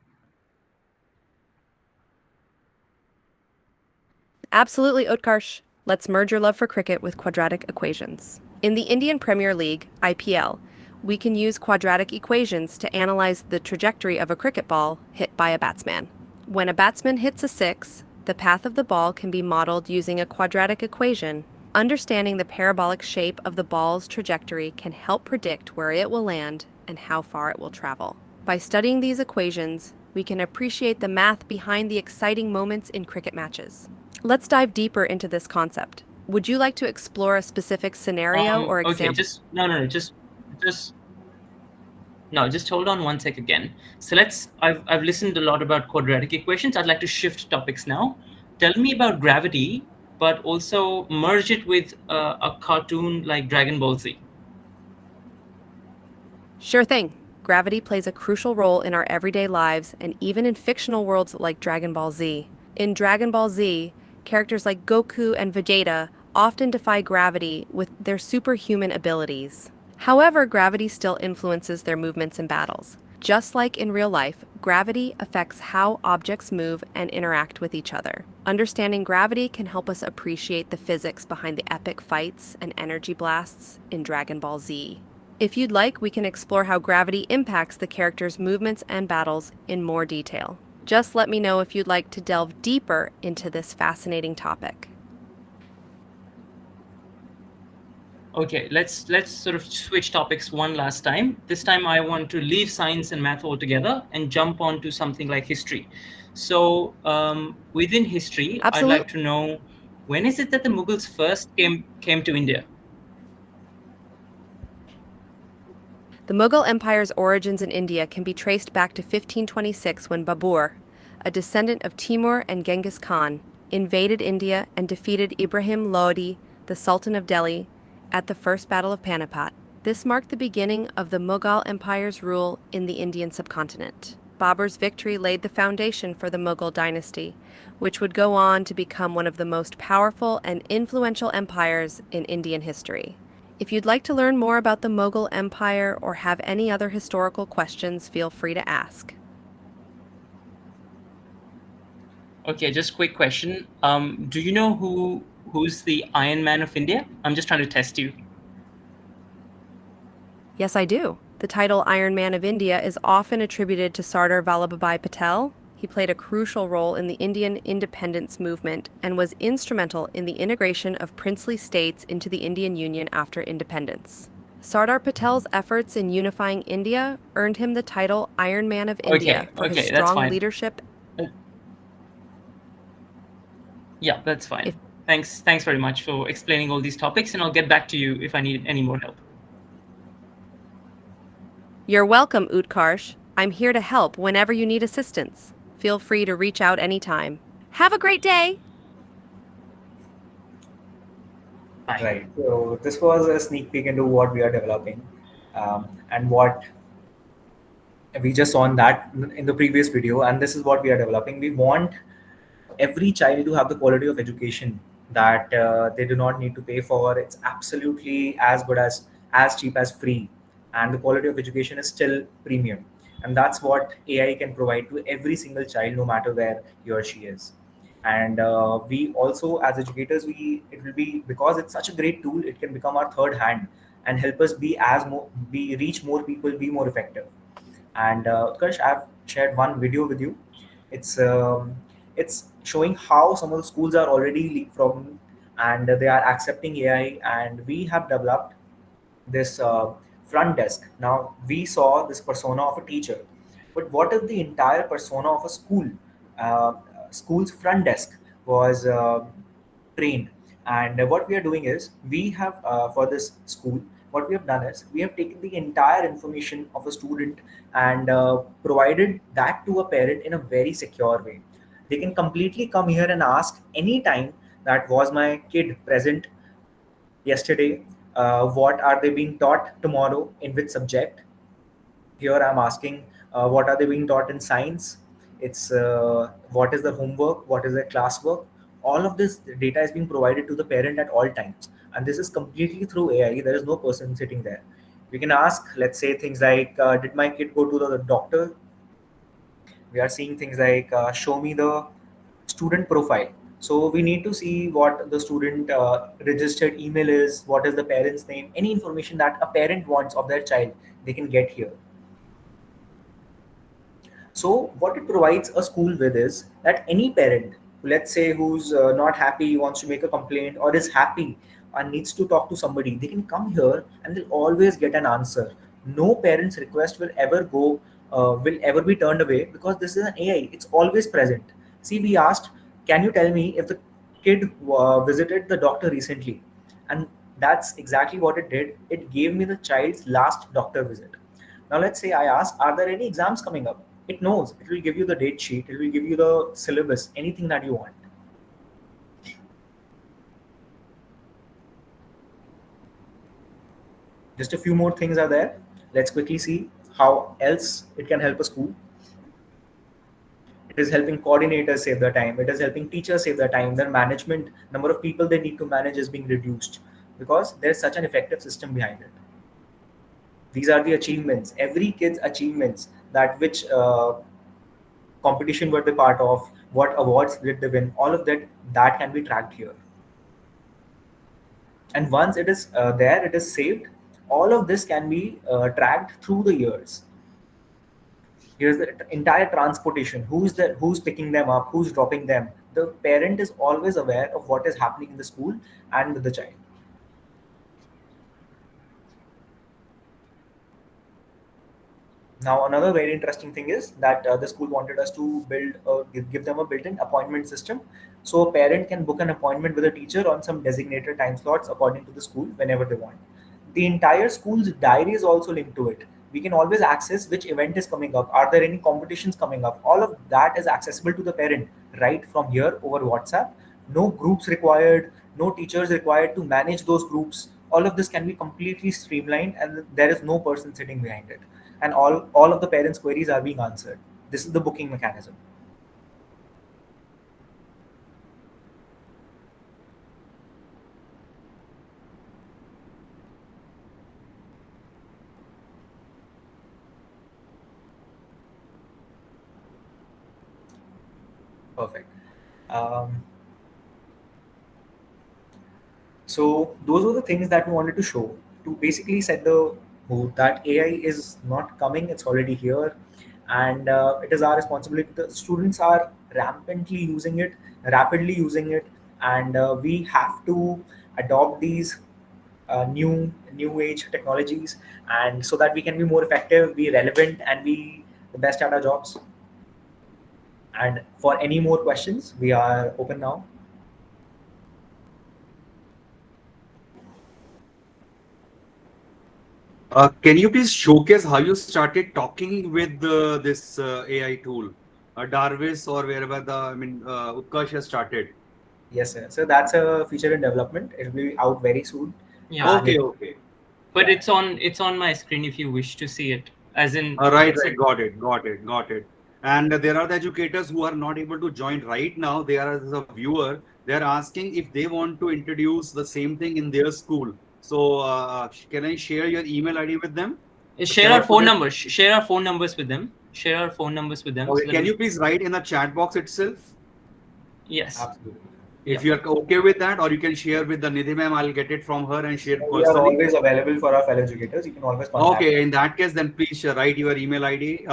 Absolutely, Utkarsh. Let's merge your love for cricket with quadratic equations. In the Indian Premier League, IPL, we can use quadratic equations to analyze the trajectory of a cricket ball hit by a batsman. When a batsman hits a six, the path of the ball can be modeled using a quadratic equation. Understanding the parabolic shape of the ball's trajectory can help predict where it will land and how far it will travel. By studying these equations, we can appreciate the math behind the exciting moments in cricket matches. Let's dive deeper into this concept. Would you like to explore a specific scenario or example? Okay, just hold on 1 sec again. So I've listened a lot about quadratic equations. I'd like to shift topics now. Tell me about gravity, but also merge it with a cartoon like Dragon Ball Z. Sure thing. Gravity plays a crucial role in our everyday lives and even in fictional worlds like Dragon Ball Z. In Dragon Ball Z, characters like Goku and Vegeta often defy gravity with their superhuman abilities. However, gravity still influences their movements in battles. Just like in real life, gravity affects how objects move and interact with each other. Understanding gravity can help us appreciate the physics behind the epic fights and energy blasts in Dragon Ball Z. If you'd like, we can explore how gravity impacts the characters' movements and battles in more detail. Just let me know if you'd like to delve deeper into this fascinating topic. Okay, let's sort of switch topics one last time. This time I want to leave science and math altogether and jump on to something like history. So within history, I'd like to know, when is it that the Mughals first came to India? The Mughal Empire's origins in India can be traced back to 1526 when Babur, a descendant of Timur and Genghis Khan, invaded India and defeated Ibrahim Lodi, the Sultan of Delhi, at the First Battle of Panipat. This marked the beginning of the Mughal Empire's rule in the Indian subcontinent. Babur's victory laid the foundation for the Mughal dynasty, which would go on to become one of the most powerful and influential empires in Indian history. If you'd like to learn more about the Mughal Empire or have any other historical questions, feel free to ask. Okay, just quick question. Do you know who's the Iron Man of India? I'm just trying to test you. Yes, I do. The title Iron Man of India is often attributed to Sardar Vallabhbhai Patel. He played a crucial role in the Indian independence movement and was instrumental in the integration of princely states into the Indian Union after independence. Sardar Patel's efforts in unifying India earned him the title Iron Man of India for his okay, that's strong fine. leadership. Yeah, that's fine. If- Thanks very much for explaining all these topics, and I'll get back to you if I need any more help. You're welcome, Utkarsh. I'm here to help whenever you need assistance. Feel free to reach out anytime. Have a great day! Bye. Right. So this was a sneak peek into what we are developing, and what we just saw in that in the previous video. And this is what we are developing. We want every child to have the quality of education that they do not need to pay for. It's absolutely as good as cheap as free, and the quality of education is still premium. And that's what AI can provide to every single child, no matter where he or she is. And we also, as educators, we it will be, because it's such a great tool, it can become our third hand and help us be reach more people, be more effective. And Utkarsh, I've shared one video with you. It's um, it's showing how some of the schools are already leapfrogging, and they are accepting AI. And we have developed this front desk. Now we saw this persona of a teacher, but what if the entire persona of a school? Uh, School's front desk was trained. And what we are doing is, we have for this school, what we have done is, we have taken the entire information of a student and provided that to a parent in a very secure way. They can completely come here and ask anytime that, was my kid present yesterday? What are they being taught tomorrow, in which subject? Here I'm asking, what are they being taught in science? It's what is the homework, what is the classwork? All of this data is being provided to the parent at all times, and this is completely through AI. There is no person sitting there. We can ask, let's say, things like, did my kid go to the doctor? We are seeing things like, show me the student profile. So we need to see what the student registered email is, what is the parent's name, any information that a parent wants of their child, they can get here. So what it provides a school with is that any parent, let's say, who's not happy, wants to make a complaint, or is happy and needs to talk to somebody, they can come here and they'll always get an answer. No parent's request will ever be turned away, because this is an AI. It's always present. See, we asked, can you tell me if the kid visited the doctor recently? And that's exactly what it did. It gave me the child's last doctor visit. Now, let's say I ask, are there any exams coming up? It knows. It will give you the date sheet. It will give you the syllabus, anything that you want. Just a few more things are there. Let's quickly see how else it can help a school. It is helping coordinators save their time. It is helping teachers save their time. Their management, number of people they need to manage is being reduced, because there's such an effective system behind it. These are the achievements, every kid's achievements, that which competition were they part of, what awards did they win, all of that can be tracked here. And once it is there, it is saved. All of this can be tracked through the years. Here's the entire transportation, who's picking them up, who's dropping them. The parent is always aware of what is happening in the school and with the child. Now, another very interesting thing is that the school wanted us to give them a built-in appointment system. So a parent can book an appointment with a teacher on some designated time slots according to the school whenever they want. The entire school's diary is also linked to it. We can always access which event is coming up. Are there any competitions coming up? All of that is accessible to the parent right from here over WhatsApp. No groups required, no teachers required to manage those groups. all of this can be completely streamlined, and there is no person sitting behind it, and all of the parents' queries are being answered. This is the booking mechanism. Perfect. Um, so those were the things that we wanted to show to basically set the mood that AI is not coming; it's already here, and it is our responsibility. The students are rampantly using it, rapidly using it, and we have to adopt these new age technologies, and so that we can be more effective, be relevant, and be the best at our jobs. And for any more questions, we are open now. Can you please showcase how you started talking with this AI tool, Darvis or wherever Utkarsh has started? Yes, sir. So that's a feature in development. It will be out very soon. Yeah. And Okay. But yeah. it's on my screen if you wish to see it. As in, Right. it's Got it. And there are the educators who are not able to join right now. They are as a viewer. They are asking if they want to introduce the same thing in their school. So can I share your email ID with them? share Shall I our put phone it? numbers. Share our phone numbers with them. Share our phone numbers with them. Okay. So that Can you please write in the chat box itself yes. Absolutely. if Yeah. you are okay with that, or you can share with the Nidhi ma'am. I'll get it from her and share We are personally. always available for our fellow educators. You can always contact. Okay, in that case, then please write your email ID,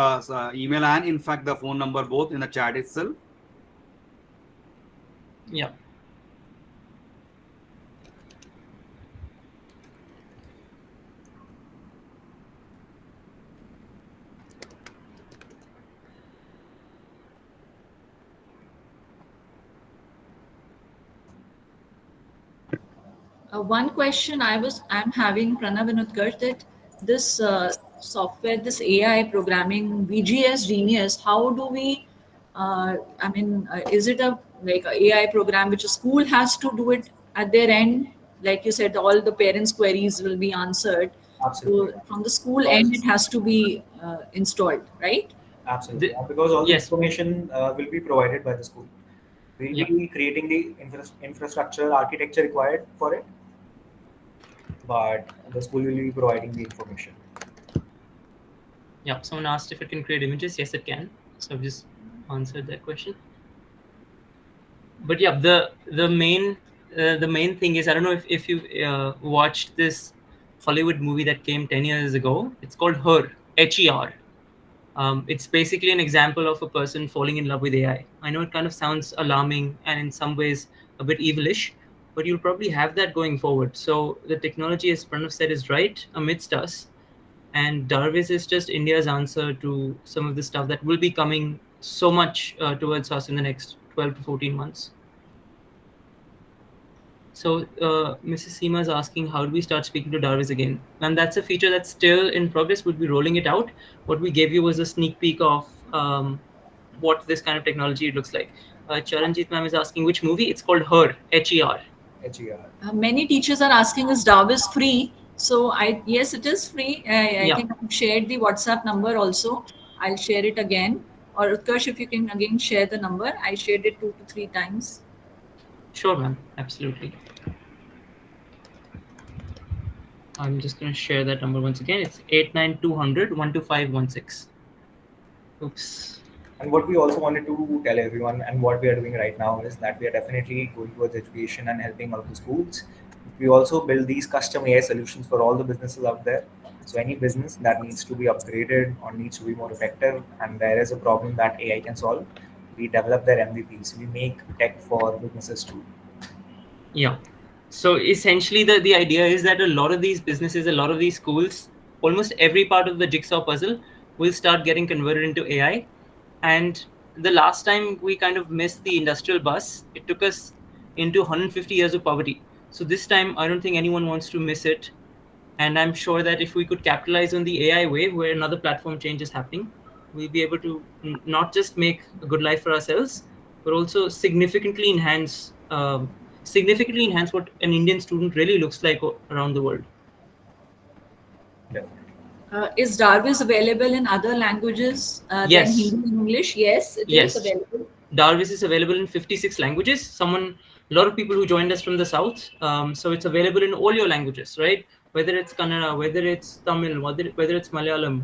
email and in fact the phone number both in the chat itself. Yeah. One question I'm having, Pranav and Utkarsh, that this software, this AI programming, VGS Genius, how do we? Is it a AI program which a school has to do it at their end? Like you said, all the parents' queries will be answered. Absolutely. So from the school end, it Because has to be installed, right? absolutely, The, because all the yes. information will be provided by the school. We'll Yeah. be creating the infrastructure architecture required for it, but the school will be providing the information. Yeah. Someone asked if it can create images. Yes, it can. So I've just answered that question. But yeah, the main thing is, I don't know if you watched this Hollywood movie that came 10 years ago. It's called Her, Her. It's basically an example of a person falling in love with AI. I know it kind of sounds alarming and in some ways a bit evilish, but you'll probably have that going forward. So the technology, as Pranav said, is right amidst us, and Darvis is just India's answer to some of the stuff that will be coming so much towards us in the next 12 to 14 months. So Mrs. Seema is asking, how do we start speaking to Darvis again? And that's a feature that's still in progress. We'll be rolling it out. What we gave you was a sneak peek of what this kind of technology looks like. Charanjit ma'am is asking which movie. It's called Her, Her. HER. Many teachers are asking, is Davis free? So yes, it is free. I Yeah. think I've shared the WhatsApp number also. I'll share it again. Or Utkarsh, if you can again share the number. I shared it 2 to 3 times. Sure, ma'am. Absolutely. I'm just going to share that number once again. It's 89200 12516. Oops. And what we also wanted to tell everyone, and what we are doing right now, is that we are definitely going towards education and helping out the schools. We also build these custom AI solutions for all the businesses out there. So any business that needs to be upgraded or needs to be more effective, and there is a problem that AI can solve, we develop their MVPs. We make tech for businesses too. Yeah. So essentially, the idea is that a lot of these businesses, a lot of these schools, almost every part of the jigsaw puzzle will start getting converted into AI. And the last time we kind of missed the industrial bus, it took us into 150 years of poverty. So this time, I don't think anyone wants to miss it. And I'm sure that if we could capitalize on the AI wave where another platform change is happening, we'll be able to not just make a good life for ourselves, but also significantly enhance significantly enhance what an Indian student really looks like around the world. Definitely. Is Darvis available in other languages than Yes. Hindi and English? Yes, it is Yes. available. Darvis is available in 56 languages. A lot of people who joined us from the south, so it's available in all your languages, right? Whether it's Kannada, whether it's Tamil, whether it's Malayalam,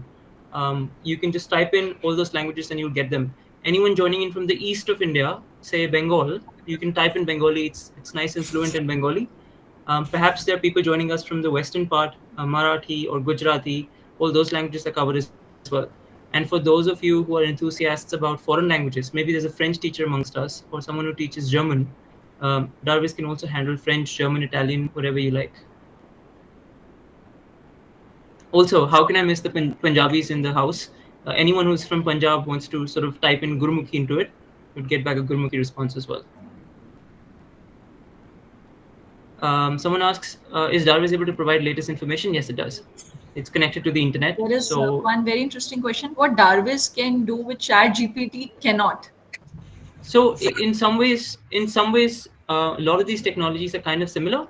you can just type in all those languages and you'll get them. Anyone joining in from the east of India, say Bengal, you can type in Bengali. It's nice and fluent in Bengali. Perhaps there are people joining us from the western part, Marathi or Gujarati. All those languages are covered as well. And for those of you who are enthusiasts about foreign languages, maybe there's a French teacher amongst us or someone who teaches German. Darvis can also handle French, German, Italian, whatever you like. Also, how can I miss the Punjabis in the house? Anyone who's from Punjab wants to sort of type in Gurmukhi into it, would get back a Gurmukhi response as well. Someone asks, is Darvis able to provide latest information? Yes, it does. It's connected to the internet. There is so one very interesting question. What Darvis can do which ChatGPT cannot? So in some ways, a lot of these technologies are kind of similar.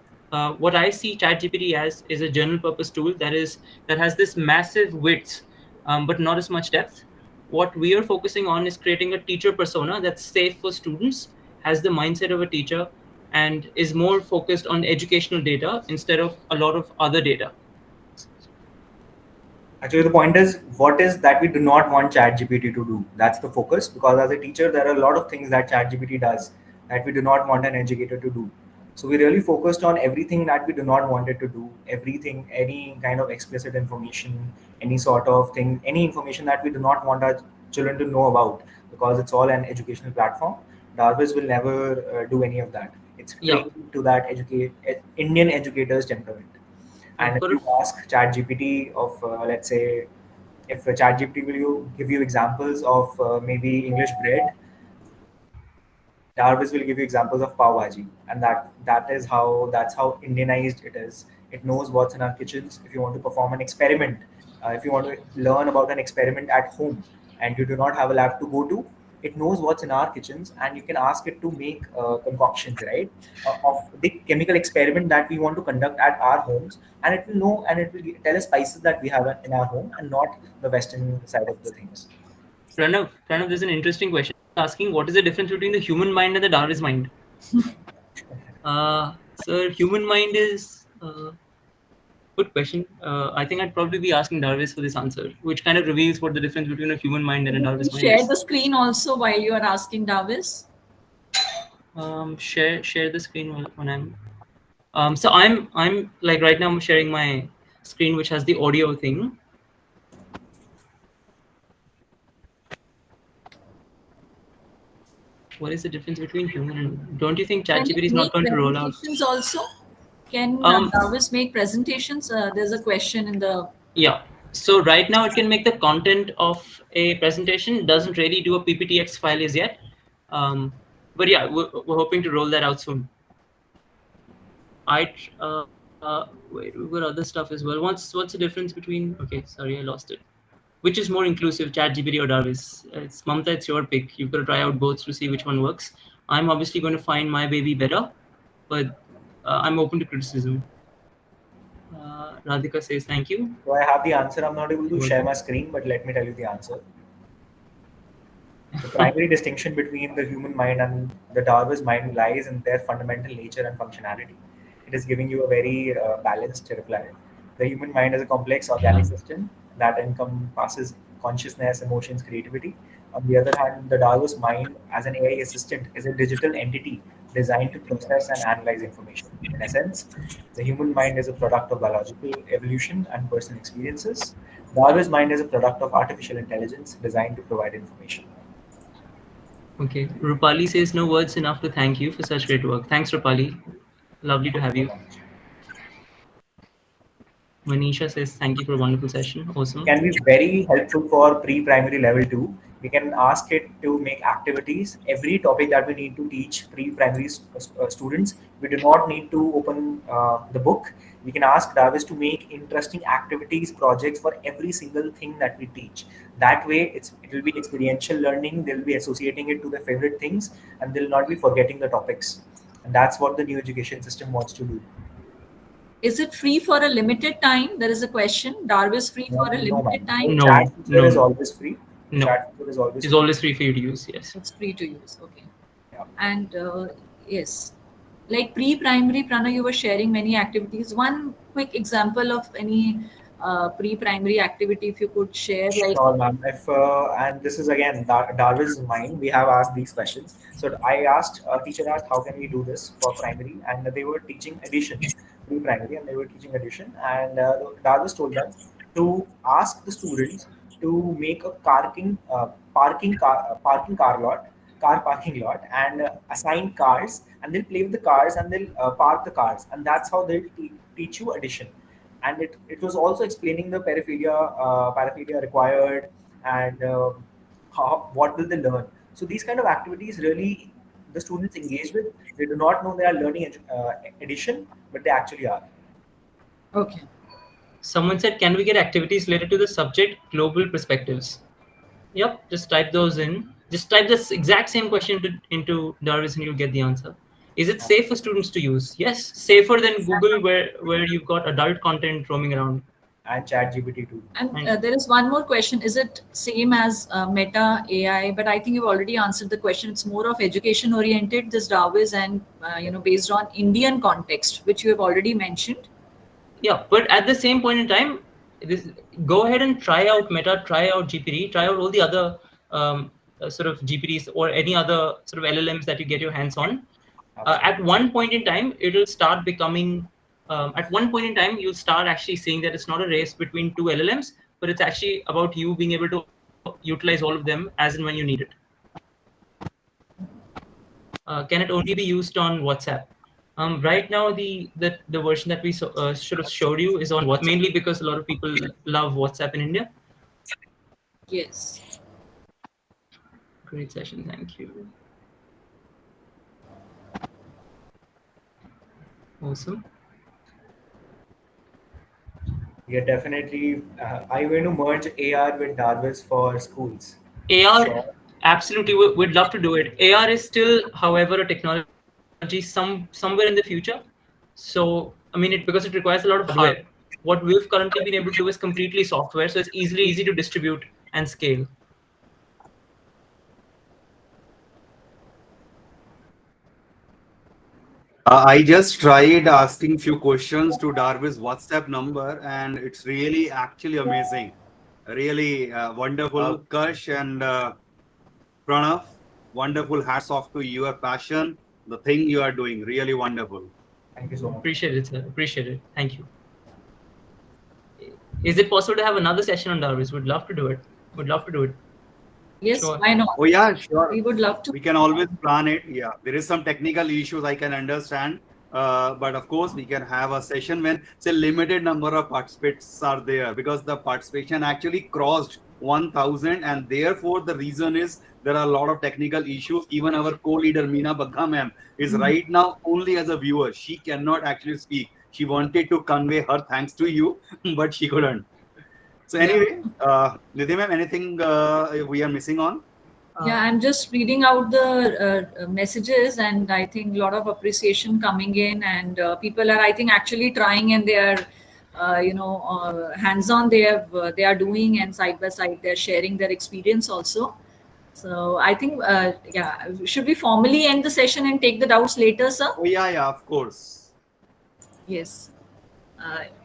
What I see ChatGPT as is a general purpose tool that has this massive width, but not as much depth. What we are focusing on is creating a teacher persona that's safe for students, has the mindset of a teacher, and is more focused on educational data instead of a lot of other data. Actually, the point is, what is that we do not want ChatGPT to do? That's the focus, because as a teacher, there are a lot of things that ChatGPT does that we do not want an educator to do. So we really focused on everything that we do not want it to do, everything, any kind of explicit information, any sort of thing, any information that we do not want our children to know about, because it's all an educational platform. Darvis will never do any of that. It's trained to that Indian educators' temperament. And if you ask ChatGPT of, let's say, if ChatGPT will give you examples of maybe English bread, Darvis will give you examples of pav bhaji, and that's how Indianized it is. It knows what's in our kitchens. If you want to perform an experiment, if you want to learn about an experiment at home, and you do not have a lab to go to, it knows what's in our kitchens, and you can ask it to make concoctions, right, of the chemical experiment that we want to conduct at our homes, and it will know, and it will tell us spices that we have in our home, and not the Western side of the things. Pranav, there's an interesting question asking what is the difference between the human mind and the Darwin's mind. So human mind is good question. I think I'd probably be asking Darvis for this answer, which kind of reveals what the difference between a human mind and a Darwin's mind is. Share the screen also while you are asking Darvis. Share the screen when I'm. So I'm like right now I'm sharing my screen, which has the audio thing. What is the difference between human and? Don't you think ChatGPT is not going to roll out? Also, can Darvis make presentations? There's a question in the. Yeah. So right now it can make the content of a presentation. Doesn't really do a PPTX file as yet. But yeah, we're hoping to roll that out soon. Wait, we've got other stuff as well. What's the difference between? Okay, sorry, I lost it. Which is more inclusive, ChatGPT or Darvis? It's Mamta, it's your pick. You've got to try out both to see which one works. I'm obviously going to find my baby better, but I'm open to criticism. Radhika says thank you. So I have the answer. I'm not able to share my screen, but let me tell you the answer. The primary distinction between the human mind and the Darwin's mind lies in their fundamental nature and functionality. It is giving you a very balanced reply. The human mind is a complex organic system that encompasses consciousness, emotions, creativity. On the other hand, the Darwin's mind as an AI assistant is a digital entity designed to process and analyze information. In essence, the human mind is a product of biological evolution and personal experiences. Darwin's mind is a product of artificial intelligence designed to provide information. Okay, Rupali says no words enough to thank you for such great work. Thanks, Rupali. Lovely to have you. Manisha says thank you for a wonderful session. Awesome. Can be very helpful for pre-primary level 2. We can ask it to make activities. Every topic that we need to teach pre-primary students, we do not need to open the book. We can ask Darvis to make interesting activities, projects for every single thing that we teach. That way, it will be experiential learning. They'll be associating it to their favorite things, and they'll not be forgetting the topics. And that's what the new education system wants to do. Is it free for a limited time? There is a question. Darwin is free for a No, limited man. time? No, Chat feature is no, always free. no. Chat feature is always It's free. always free for you to use. Yes. It's free to use. Okay. Yeah. And yes, like pre-primary, Pranav, you were sharing many activities. One quick example of any pre-primary activity, if you could share, like Sure, ma'am. If and this is again Darwin's mind, we have asked these questions. So I asked teacher that how can we do this for primary, and they were teaching addition, pre-primary, and they were teaching addition, and Darwin told them to ask the students to make a parking car parking lot, and assign cars, and they'll play with the cars, and they'll park the cars, and that's how they'll teach you addition. And it was also explaining the paraphilia required, and what will they learn. So these kind of activities really the students engage with. They do not know they are learning addition, but they actually are. okay, Someone said, can we get activities related to the subject global perspectives? Yep, just type those in. Just type this exact same question into Darvis and you'll get the answer. Is it safe for students to use? Yes, safer than Google where you've got adult content roaming around. And chat GPT too. and there is one more question. Is it same as Meta AI? But I think you've already answered the question. It's more of education oriented, this Darwis, and based on Indian context, which you have already mentioned. Yeah, but at the same point in time, go ahead and try out Meta, try out GPT, try out all the other sort of GPTs or any other sort of LLMs that you get your hands on. At one point in time, it'll start becoming. At one point in time, you'll start actually seeing that it's not a race between two LLMs, but it's actually about you being able to utilize all of them as and when you need it. Can it only be used on WhatsApp? Right now, the version that we should have showed you is on WhatsApp, mainly because a lot of people love WhatsApp in India. Yes. Great session, thank you. Awesome. We are definitely. I'm going to merge AR with Darwis for schools. AR, Sure. absolutely, we'd love to do it. AR is still, however, a technology somewhere in the future. So, I mean, because it requires a lot of hardware. What we've currently been able to do is completely software, so it's easy to distribute and scale. I just tried asking few questions to Darwin's WhatsApp number, and it's really actually amazing. Really wonderful. Utkarsh and Pranav, wonderful. Hats off to your passion, the thing you are doing. Really wonderful. Thank you so much. Appreciate it, sir. Appreciate it. Thank you. Is it possible to have another session on Darwis? Would love to do it. Would love to do it. Yes, Sure. why not? Oh yeah, sure. We would love to. We can always plan it. Yeah, there is some technical issues I can understand, but of course we can have a session when say limited number of participants are there, because the participation actually crossed 1,000, and therefore the reason is there are a lot of technical issues. Even our co-leader Meena Bagga ma'am is right now only as a viewer. She cannot actually speak. She wanted to convey her thanks to you, but she couldn't. So anyway, Nidhi ma'am, anything we are missing on? Yeah, I'm just reading out the messages, and I think a lot of appreciation coming in, and people are, I think, actually trying, and they are, hands-on. They are doing, and side by side, they're sharing their experience also. So I think, yeah, should we formally end the session and take the doubts later, sir? Oh yeah, of course. Yes.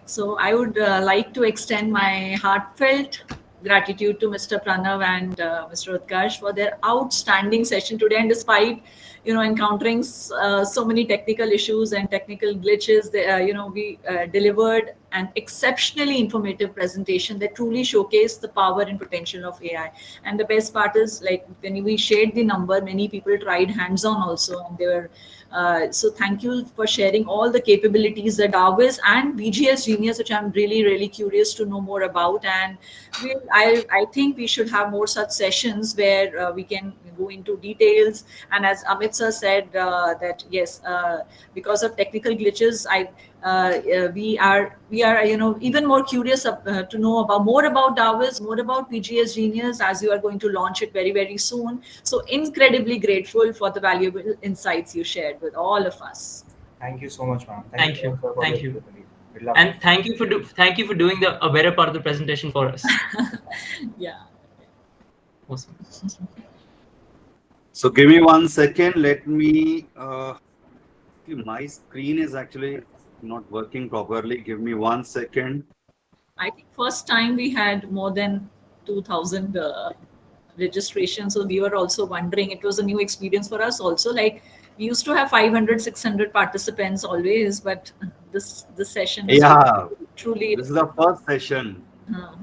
So I would like to extend my heartfelt gratitude to Mr. Pranav and Mr. Utkarsh for their outstanding session today. And despite, encountering so many technical issues and technical glitches, we delivered an exceptionally informative presentation that truly showcased the power and potential of AI. And the best part is, like, when we shared the number, many people tried hands-on also, and they were so thank you for sharing all the capabilities that Darwis and VGS Genius, which I'm really, really curious to know more about. And I think we should have more such sessions where we can go into details. And as Amit sir said, that yes, because of technical glitches, we are even more curious to know more about DAOs, more about PGS Genius, as you are going to launch it very, very soon. So incredibly grateful for the valuable insights you shared with all of us. Thank you so much, ma'am. Thank so you. much for Thank your you. Good luck. And thank you for doing a better part of the presentation for us. Yeah. Awesome. So give me 1 second. Let me. My screen is actually not working properly. Give me 1 second. I think first time we had more than 2,000 registrations. So we were also wondering, it was a new experience for us also. Like we used to have 500, 600 participants always, but this session is Yeah, truly. this is the first session. Uh,